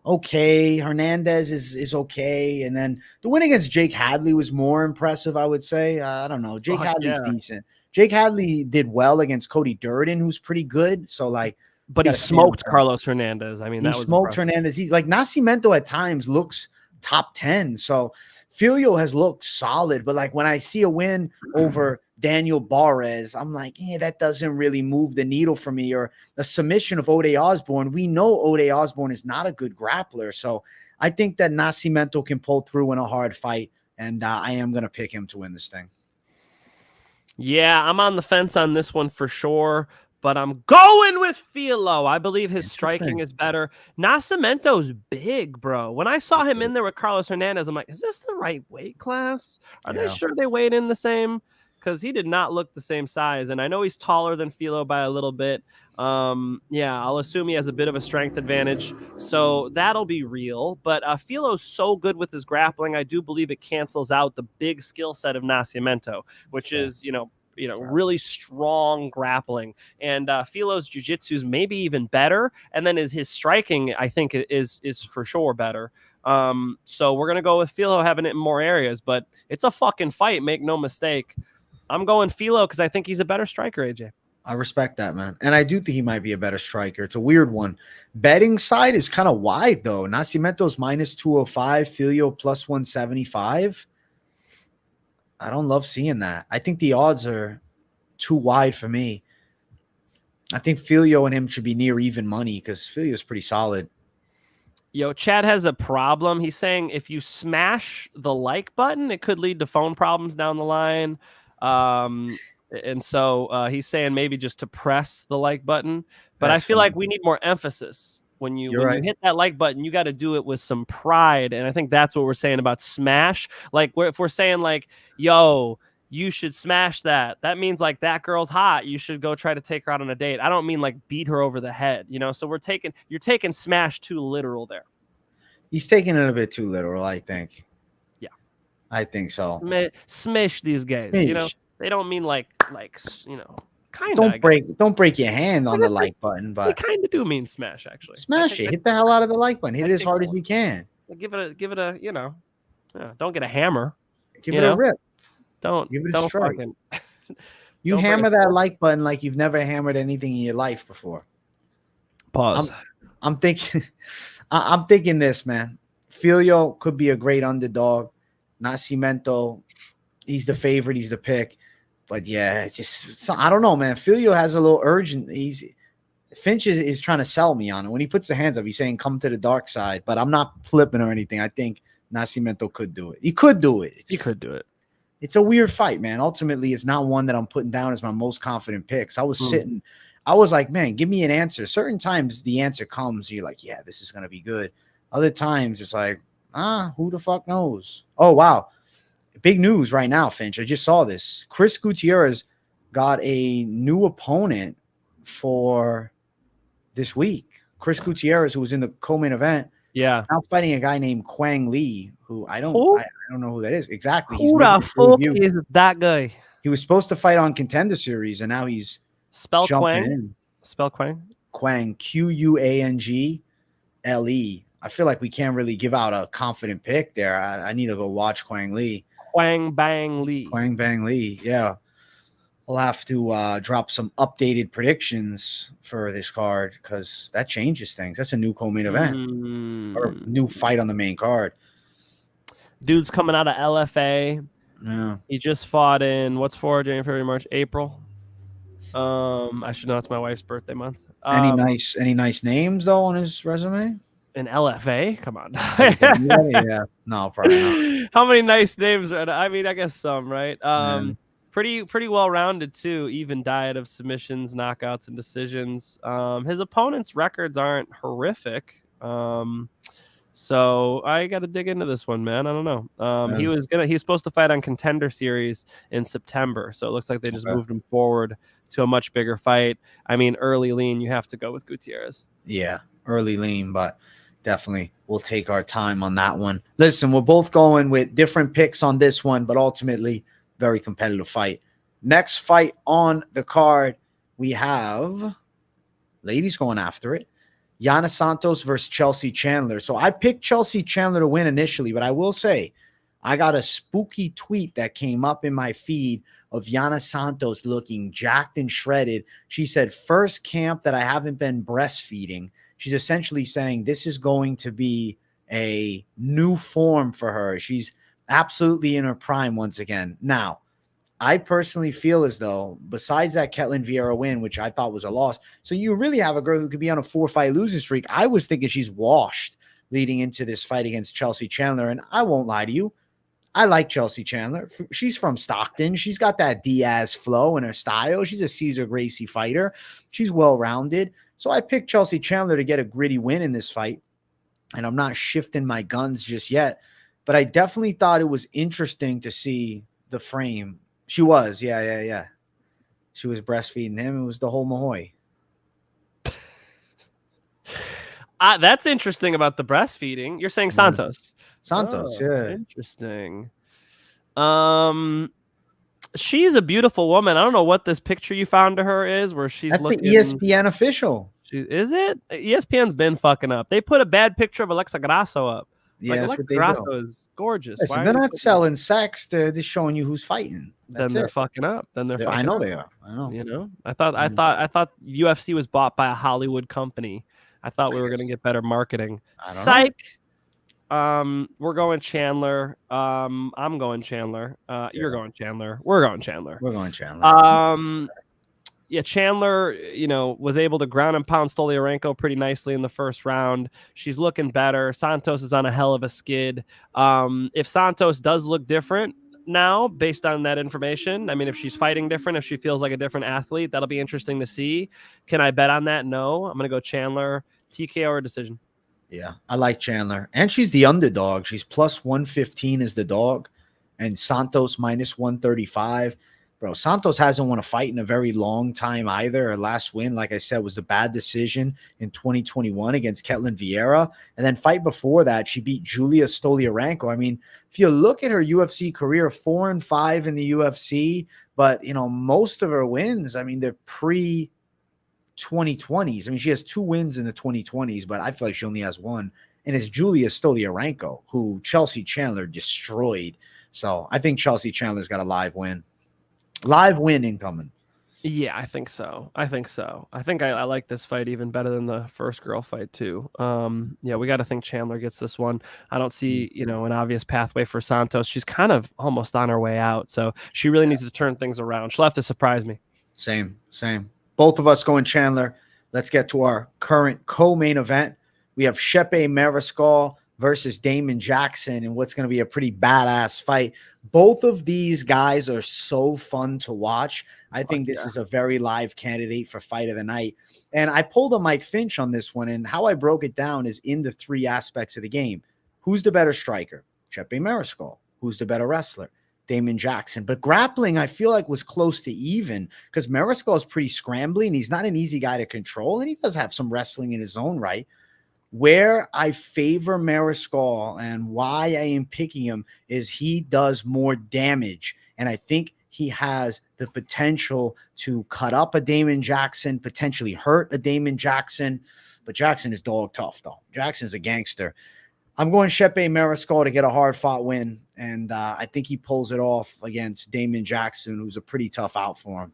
okay. Hernandez is okay. And then the win against Jake Hadley was more impressive, I would say. I don't know. Jake Hadley's decent. Jake Hadley did well against Cody Durden, who's pretty good. So, like, but he smoked Carlos Hernandez. I mean, he smoked Hernandez. He's like Nascimento at times looks top 10. So Filho has looked solid, but like when I see a win over Daniel Barres, I'm like, that doesn't really move the needle for me. Or the submission of Ode Osborne. We know Ode Osborne is not a good grappler. So I think that Nascimento can pull through in a hard fight, and I am going to pick him to win this thing. Yeah, I'm on the fence on this one for sure, but I'm going with Filho. I believe his striking is better. Nascimento's big, bro. When I saw him in there with Carlos Hernandez, I'm like, is this the right weight class? Are they sure they weighed in the same? Because he did not look the same size, and I know he's taller than Filho by a little bit. Yeah, I'll assume he has a bit of a strength advantage, so that'll be real. But Filo's so good with his grappling, I do believe it cancels out the big skill set of Nascimento, which is, really strong grappling. And Filo's jiu-jitsu is maybe even better, and then his striking, I think, is for sure better. So we're gonna go with Filho having it in more areas, but it's a fucking fight, make no mistake. I'm going Filho because I think he's a better striker, AJ. I respect that, man. And I do think he might be a better striker. It's a weird one. Betting side is kind of wide, though. Nascimento's -205, Filho +175. I don't love seeing that. I think the odds are too wide for me. I think Filho and him should be near even money because Filho's pretty solid. Yo, Chad has a problem. He's saying if you smash the like button, it could lead to phone problems down the line. And so he's saying maybe just to press the like button. But I feel like we need more emphasis. When you hit that like button, you got to do it with some pride. And I think that's what we're saying about smash. Like if we're saying like, yo, you should smash that. That means like that girl's hot. You should go try to take her out on a date. I don't mean like beat her over the head, So you're taking smash too literal there. He's taking it a bit too literal, I think. Yeah, I think so. Smish these guys, Smish. They don't mean like kind of. Don't break your hand on the like button, but they kind of do mean smash. Actually, smash it. Hit the hell out of the like button. Hit it as hard as you can. Give it a don't get a hammer. Give it a rip. Don't Give it a strike. fucking You don't hammer break that it. like button like you've never hammered anything in your life before. Pause. I'm thinking, I'm thinking this, man. Filho could be a great underdog. Nascimento, he's the favorite. He's the pick. But yeah, I don't know, man. Filho has a little urgent. Finch is trying to sell me on it. When he puts the hands up, he's saying, come to the dark side. But I'm not flipping or anything. I think Nascimento could do it. He could do it. He could do it. It's a weird fight, man. Ultimately, it's not one that I'm putting down as my most confident picks. I was like, man, give me an answer. Certain times the answer comes, you're like, yeah, this is going to be good. Other times it's like, who the fuck knows? Oh, wow. Big news right now, Finch. I just saw this. Chris Gutierrez got a new opponent for this week. Chris Gutierrez, who was in the co-main event, now fighting a guy named Quang Lee, who I don't know who that is exactly. Who the fuck is that guy? He was supposed to fight on Contender Series, and now he's Spell jumping Quang. in. Spell Quang. Quang, Quangle. I feel like we can't really give out a confident pick there. I need to go watch Quang Lee. Quang Bang Lee. Quang Bang Lee. Yeah. I'll have to drop some updated predictions for this card because that changes things. That's a new co-main event or new fight on the main card. Dude's coming out of LFA. Yeah. He just fought in what's for January, February, March, April. I should know it's my wife's birthday month. Any nice names though on his resume? An LFA? Come on. Yeah. No, probably not. How many nice names are there? I mean, I guess some, right? Pretty well rounded too. Even diet of submissions, knockouts, and decisions. His opponent's records aren't horrific. So I got to dig into this one, man. I don't know. He was supposed to fight on Contender Series in September, so it looks like they just moved him forward to a much bigger fight. I mean, early lean, you have to go with Gutierrez. Yeah, early lean, but definitely we'll take our time on that one. Listen, we're both going with different picks on this one, but ultimately very competitive fight. Next fight on the card, we have ladies going after it. Yana Santos versus Chelsea Chandler. So I picked Chelsea Chandler to win initially, but I will say I got a spooky tweet that came up in my feed of Yana Santos looking jacked and shredded. She said, first camp that I haven't been breastfeeding. She's essentially saying this is going to be a new form for her. She's absolutely in her prime once again. Now, I personally feel as though, besides that Ketlin Vieira win, which I thought was a loss, so you really have a girl who could be on a 4-fight losing streak. I was thinking she's washed leading into this fight against Chelsea Chandler, and I won't lie to you. I like Chelsea Chandler. She's from Stockton. She's got that Diaz flow in her style. She's a Cesar Gracie fighter. She's well-rounded. So I picked Chelsea Chandler to get a gritty win in this fight, and I'm not shifting my guns just yet, but I definitely thought it was interesting to see the frame. She was, yeah. She was breastfeeding him. It was the whole Mahoy. That's interesting about the breastfeeding. You're saying Santos. Santos, yeah. Interesting. She's a beautiful woman. I don't know what this picture you found of her is, where she's That's looking. the ESPN official. Is it? ESPN's been fucking up. They put a bad picture of Alexa Grasso up. Yeah, that's what they Grasso do. is gorgeous. Listen, they're not selling sex. They're just showing you who's fighting. Then they're fucking up. I know they are. I know. You know, I thought UFC was bought by a Hollywood company. I thought we were gonna get better marketing. Psych. We're going Chandler. I'm going Chandler. You're going Chandler. We're going Chandler. We're going Chandler. Yeah, Chandler, was able to ground and pound Stoliarenko pretty nicely in the first round. She's looking better. Santos is on a hell of a skid. If Santos does look different now, based on that information, I mean, if she's fighting different, if she feels like a different athlete, that'll be interesting to see. Can I bet on that? No. I'm going to go Chandler, TKO or decision. Yeah, I like Chandler. And she's the underdog. She's plus 115 as the dog, and Santos minus 135. Bro, Santos hasn't won a fight in a very long time either. Her last win, like I said, was a bad decision in 2021 against Ketlin Vieira. And then fight before that, she beat Julia Stoliarenko. I mean, if you look at her UFC career, 4-5 in the UFC, but, most of her wins, I mean, they're pre-2020s. I mean, she has 2 wins in the 2020s, but I feel like she only has 1. And it's Julia Stoliarenko, who Chelsea Chandler destroyed So I think Chelsea Chandler's got a live win. Live win incoming. Yeah, I think so. I think I like this fight even better than the first girl fight too. Yeah, we got to think Chandler gets this one. I don't see, an obvious pathway for Santos. She's kind of almost on her way out, so she really needs to turn things around. She'll have to surprise me. Same. Both of us going Chandler. Let's get to our current co-main event. We have Chepe Mariscal versus Damon Jackson, and what's going to be a pretty badass fight. Both of these guys are so fun to watch. I think this is a very live candidate for fight of the night. And I pulled a Mike Finch on this one, and how I broke it down is in the 3 aspects of the game. Who's the better striker? Chepe Mariscal. Who's the better wrestler? Damon Jackson. But grappling, I feel like, was close to even because Mariscal is pretty scrambly, and he's not an easy guy to control, and he does have some wrestling in his own right. Where I favor Mariscal and why I am picking him is he does more damage. And I think he has the potential to cut up a Damon Jackson, potentially hurt a Damon Jackson. But Jackson is dog tough, though. Jackson's a gangster. I'm going Chepe Mariscal to get a hard-fought win. And I think he pulls it off against Damon Jackson, who's a pretty tough out for him.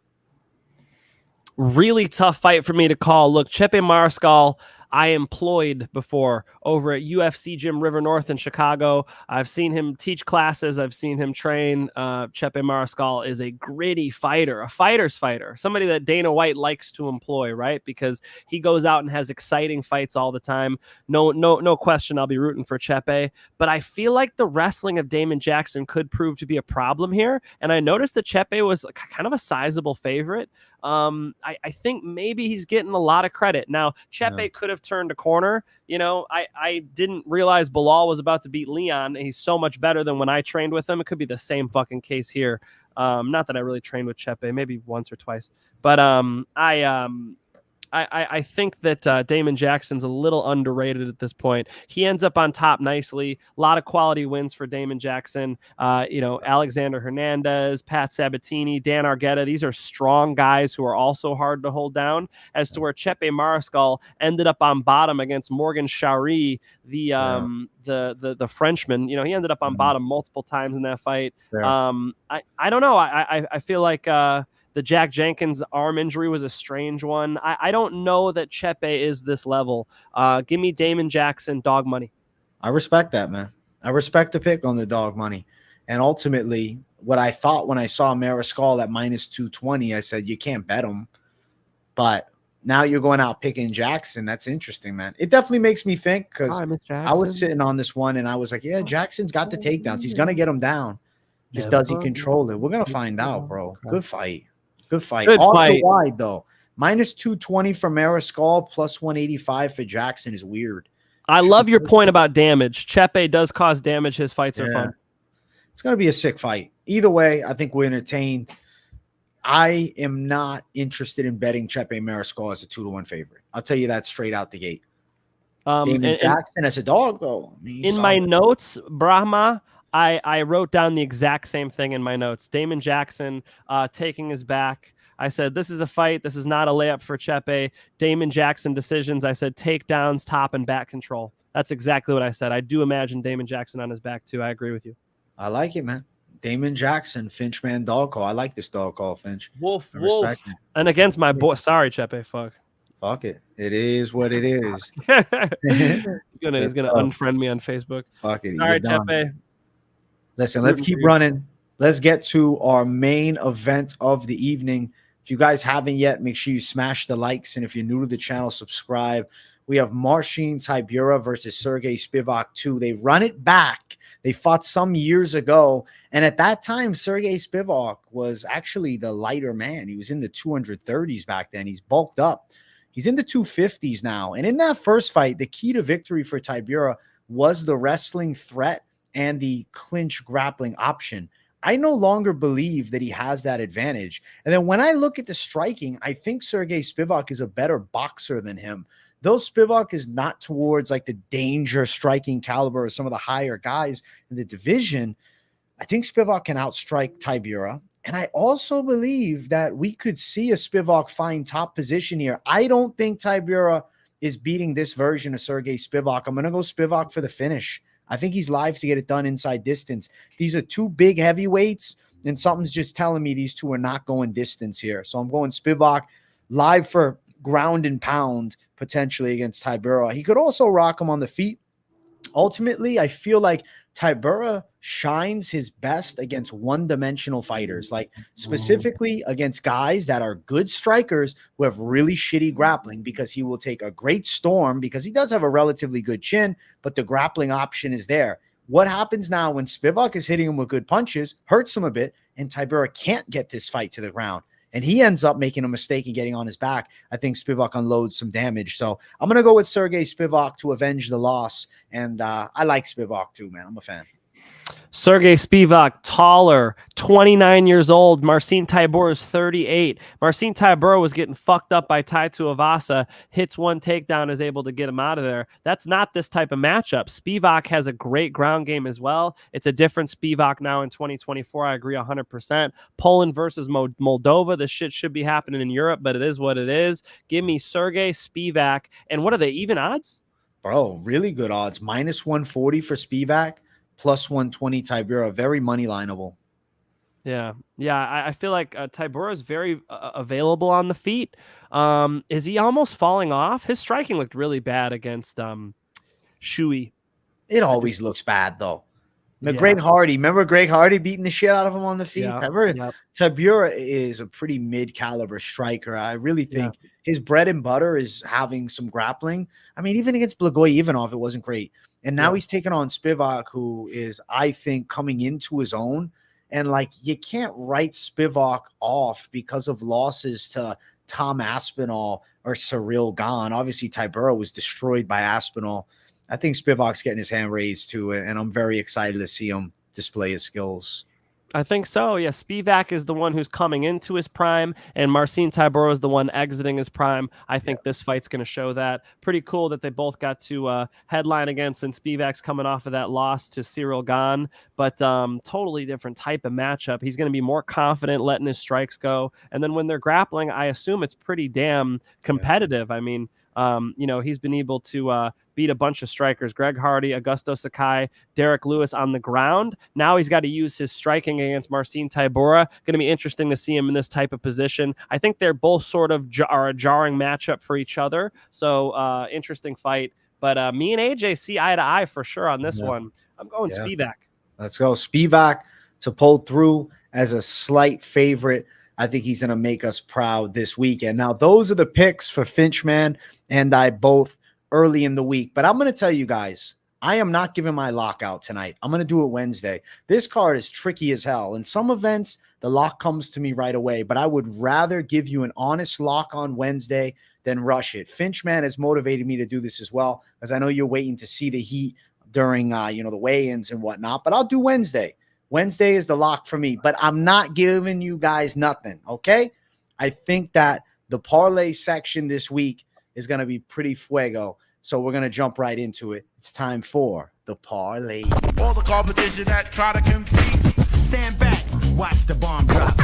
Really tough fight for me to call. Look, Chepe Mariscal, I employed before over at UFC Gym River North in Chicago. I've seen him teach classes. I've seen him train. Chepe Mariscal is a gritty fighter, a fighter's fighter, somebody that Dana White likes to employ, right? Because he goes out and has exciting fights all the time. No question I'll be rooting for Chepe. But I feel like the wrestling of Damon Jackson could prove to be a problem here. And I noticed that Chepe was kind of a sizable favorite. I think maybe he's getting a lot of credit. Now, Chepe could have turned a corner. I didn't realize Bilal was about to beat Leon. He's so much better than when I trained with him. It could be the same fucking case here. Not that I really trained with Chepe, maybe once or twice. But I think that Damon Jackson's a little underrated at this point. He ends up on top nicely. A lot of quality wins for Damon Jackson. Alexander Hernandez, Pat Sabatini, Dan Argueta. These are strong guys who are also hard to hold down. As to where Chepe Mariscal ended up on bottom against Morgan Chari, the Frenchman. He ended up on bottom multiple times in that fight. I don't know. I feel like the Jack Jenkins arm injury was a strange one. I don't know that Chepe is this level. Give me Damon Jackson, dog money. I respect that, man. I respect the pick on the dog money. And ultimately, what I thought when I saw Mariscal at -220, I said, you can't bet him. But now you're going out picking Jackson. That's interesting, man. It definitely makes me think because I was sitting on this one and I was like, yeah, Jackson's got the takedowns. He's going to get him down. Just does he control it? We're going to find out, bro. Good fight. Good fight. Wide, though. -220 for Mariscal, +185 for Jackson is weird. I love your point about damage. Chepe does cause damage. His fights are fun. It's going to be a sick fight. Either way, I think we're entertained. I am not interested in betting Chepe Mariscal as a 2-1 favorite. I'll tell you that straight out the gate. Damon Jackson as a dog, though. In my notes, Brahma, I wrote down the exact same thing in my notes. Damon Jackson taking his back. I said, this is a fight. This is not a layup for Chepe. Damon Jackson decisions. I said, takedowns, top and back control. That's exactly what I said. I do imagine Damon Jackson on his back, too. I agree with you. I like it, man. Damon Jackson, Finchman dog call. I like this dog call, Finch. Wolf. And against my boy. Sorry, Chepe. Fuck it. It is what it is. He's gonna unfriend me on Facebook. Fuck it. Sorry, Chepe. Listen, let's keep running. Let's get to our main event of the evening. If you guys haven't yet, make sure you smash the likes. And if you're new to the channel, subscribe. We have Marcin Tybura versus Sergey Spivac 2. They run it back. They fought some years ago. And at that time, Sergey Spivac was actually the lighter man. He was in the 230s back then. He's bulked up. He's in the 250s now. And in that first fight, the key to victory for Tybura was the wrestling threat and the clinch grappling option. I no longer believe that he has that advantage. And then when I look at the striking, I think Sergey Spivac is a better boxer than him. Though Spivac is not towards like the danger striking caliber of some of the higher guys in the division, I think Spivac can outstrike Tybura. And I also believe that we could see a Spivac find top position here. I don't think Tybura is beating this version of Sergey Spivac. I'm going to go Spivac for the finish. I think he's live to get it done inside distance. These are two big heavyweights, and something's just telling me these two are not going distance here. So I'm going Spivac live for ground and pound potentially against Tybura. He could also rock him on the feet. Ultimately, I feel like Tybura shines his best against one-dimensional fighters, like specifically against guys that are good strikers who have really shitty grappling, because he will take a great storm because he does have a relatively good chin, but the grappling option is there. What happens now when Spivac is hitting him with good punches, hurts him a bit, and Tybura can't get this fight to the ground, and he ends up making a mistake and getting on his back? I think Spivac unloads some damage. So I'm going to go with Sergey Spivac to avenge the loss. And I like Spivac too, man. I'm a fan. Sergey Spivac, taller, 29 years old. Marcin Tybura is 38. Marcin Tybura was getting fucked up by Tai Tuivasa, hits one takedown, is able to get him out of there. That's not this type of matchup. Spivac has a great ground game as well. It's a different Spivac now in 2024. I agree 100%. Poland versus Moldova. This shit should be happening in Europe, but it is what it is. Give me Sergey Spivac. And what are they, even odds? Bro, really good odds. Minus 140 for Spivac. Plus 120 Tybura, very money lineable. Yeah. I feel like Tybura is very available on the feet. Is he almost falling off? His striking looked really bad against Shui. It always looks bad though. Greg Hardy, remember Greg Hardy beating the shit out of him on the feet? Yeah. Tybura is a pretty mid-caliber striker. I really think his bread and butter is having some grappling. I mean, even against Blagoy Ivanov, it wasn't great. And now he's taking on Spivac, who is, I think, coming into his own. And, like, you can't write Spivac off because of losses to Tom Aspinall or Cyril Gane. Obviously, Tybura was destroyed by Aspinall. I think Spivac's getting his hand raised to it, and I'm very excited to see him display his skills. I think so. Yeah, Spivac is the one who's coming into his prime, and Marcin Tybura is the one exiting his prime. I think this fight's going to show that. Pretty cool that they both got to headline against, and Spivac's coming off of that loss to Cyril Gane, but totally different type of matchup. He's going to be more confident letting his strikes go, and then when they're grappling, I assume it's pretty damn competitive. I mean, he's been able to beat a bunch of strikers, Greg Hardy, Augusto Sakai, Derek Lewis on the ground. Now he's got to use his striking against Marcin Tybura. Going to be interesting to see him in this type of position. I think they're both sort of are a jarring matchup for each other. So interesting fight. But me and AJ see eye to eye for sure on this one. I'm going Spivac. Let's go. Spivac to pull through as a slight favorite. I think he's going to make us proud this weekend. Now, those are the picks for Finchman and I both early in the week. But I'm going to tell you guys, I am not giving my lockout tonight. I'm going to do it Wednesday. This card is tricky as hell. In some events, the lock comes to me right away. But I would rather give you an honest lock on Wednesday than rush it. Finchman has motivated me to do this as well, because I know you're waiting to see the heat during the weigh-ins and whatnot. But I'll do Wednesday. Wednesday is the lock for me, but I'm not giving you guys nothing, okay? I think that the parlay section this week is going to be pretty fuego, so we're going to jump right into it. It's time for the parlay. All the competition that try to compete, stand back, watch the bomb drop.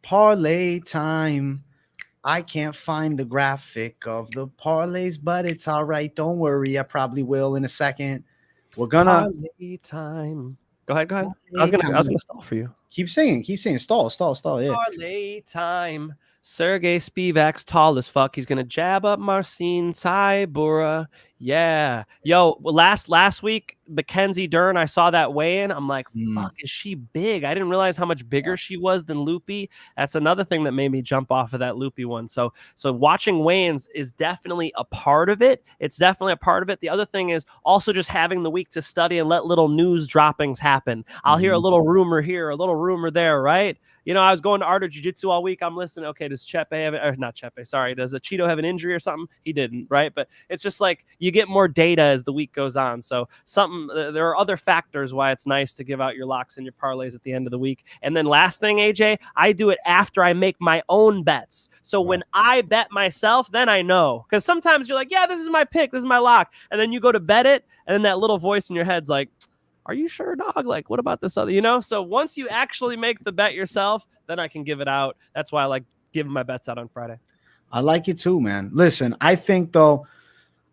Parlay time. I can't find the graphic of the parlays, but it's all right. Don't worry. I probably will in a second. We're gonna parlay time. Go ahead. I was gonna stall for you. Keep saying. Stall. Yeah. Parlay time. Sergey Spivac's tall as fuck. He's gonna jab up Marcin Tybura. Yeah. Yo, last week, Mackenzie Dern, I saw that weigh-in. I'm like, fuck, is she big? I didn't realize how much bigger she was than Loopy. That's another thing that made me jump off of that Loopy one. So watching weigh-ins is definitely a part of it. It's definitely a part of it. The other thing is also just having the week to study and let little news droppings happen. I'll hear a little rumor here, a little rumor there, right? I was going to Art of Jiu-Jitsu all week. I'm listening. Okay, does Chepe have it? Or not Chepe, sorry. Does Cheeto have an injury or something? He didn't, right? But it's just like you get more data as the week goes on. So there are other factors why it's nice to give out your locks and your parlays at the end of the week. And then last thing, AJ, I do it after I make my own bets. So when I bet myself, then I know. Because sometimes you're like, yeah, this is my pick. This is my lock. And then you go to bet it. And then that little voice in your head's like, are you sure, dog? Like, what about this other, So once you actually make the bet yourself, then I can give it out. That's why I like giving my bets out on Friday. I like it too, man. Listen, I think, though,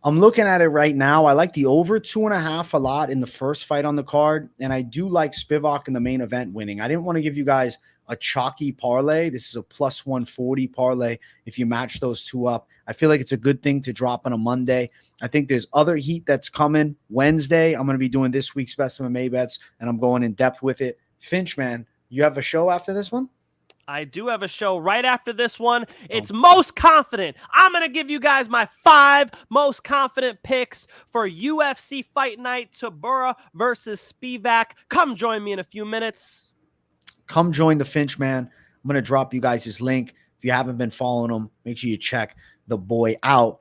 I'm looking at it right now. I like the over 2.5 a lot in the first fight on the card. And I do like Spivac in the main event winning. I didn't want to give you guys a chalky parlay. This is a plus 140 parlay if you match those two up. I feel like it's a good thing to drop on a Monday. I think there's other heat that's coming Wednesday. I'm going to be doing this week's Best of MMA bets, and I'm going in depth with it. Finch, man, you have a show after this one? I do have a show right after this one. It's most confident. I'm going to give you guys my 5 most confident picks for UFC Fight Night Tybura versus Spivac. Come join me in a few minutes. Come join the Finch, man. I'm going to drop you guys his link. If you haven't been following him, make sure you check the boy out.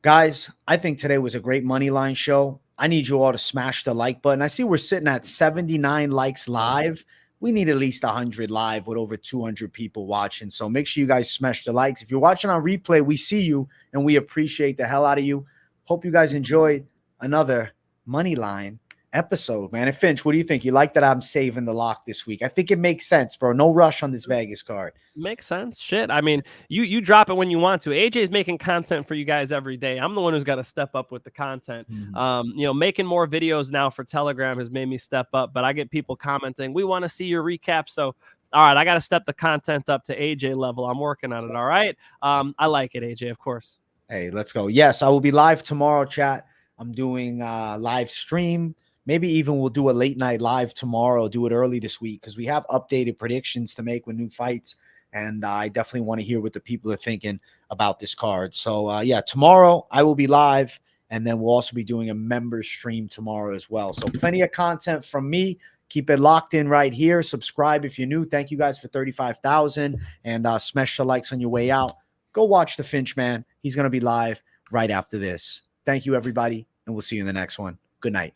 Guys, I think today was a great Moneyline show. I need you all to smash the like button. I see we're sitting at 79 likes live. We need at least 100 live with over 200 people watching. So make sure you guys smash the likes. If you're watching on replay, we see you and we appreciate the hell out of you. Hope you guys enjoyed another Moneyline episode, man. And Finch, what do you think? You like that I'm saving the lock this week? I think it makes sense, bro. No rush on this Vegas card. Makes sense. Shit. I mean, you drop it when you want to. AJ's making content for you guys every day. I'm the one who's got to step up with the content. Making more videos now for Telegram has made me step up, but I get people commenting, we want to see your recap. So, all right, I got to step the content up to AJ level. I'm working on it. All right. I like it, AJ, of course. Hey, let's go. Yes, I will be live tomorrow, chat. I'm doing live stream. Maybe even we'll do a late night live tomorrow, do it early this week because we have updated predictions to make with new fights. And I definitely want to hear what the people are thinking about this card. So, yeah, tomorrow I will be live. And then we'll also be doing a member stream tomorrow as well. So plenty of content from me. Keep it locked in right here. Subscribe if you're new. Thank you guys for 35,000. And smash the likes on your way out. Go watch the Finch, man. He's going to be live right after this. Thank you, everybody. And we'll see you in the next one. Good night.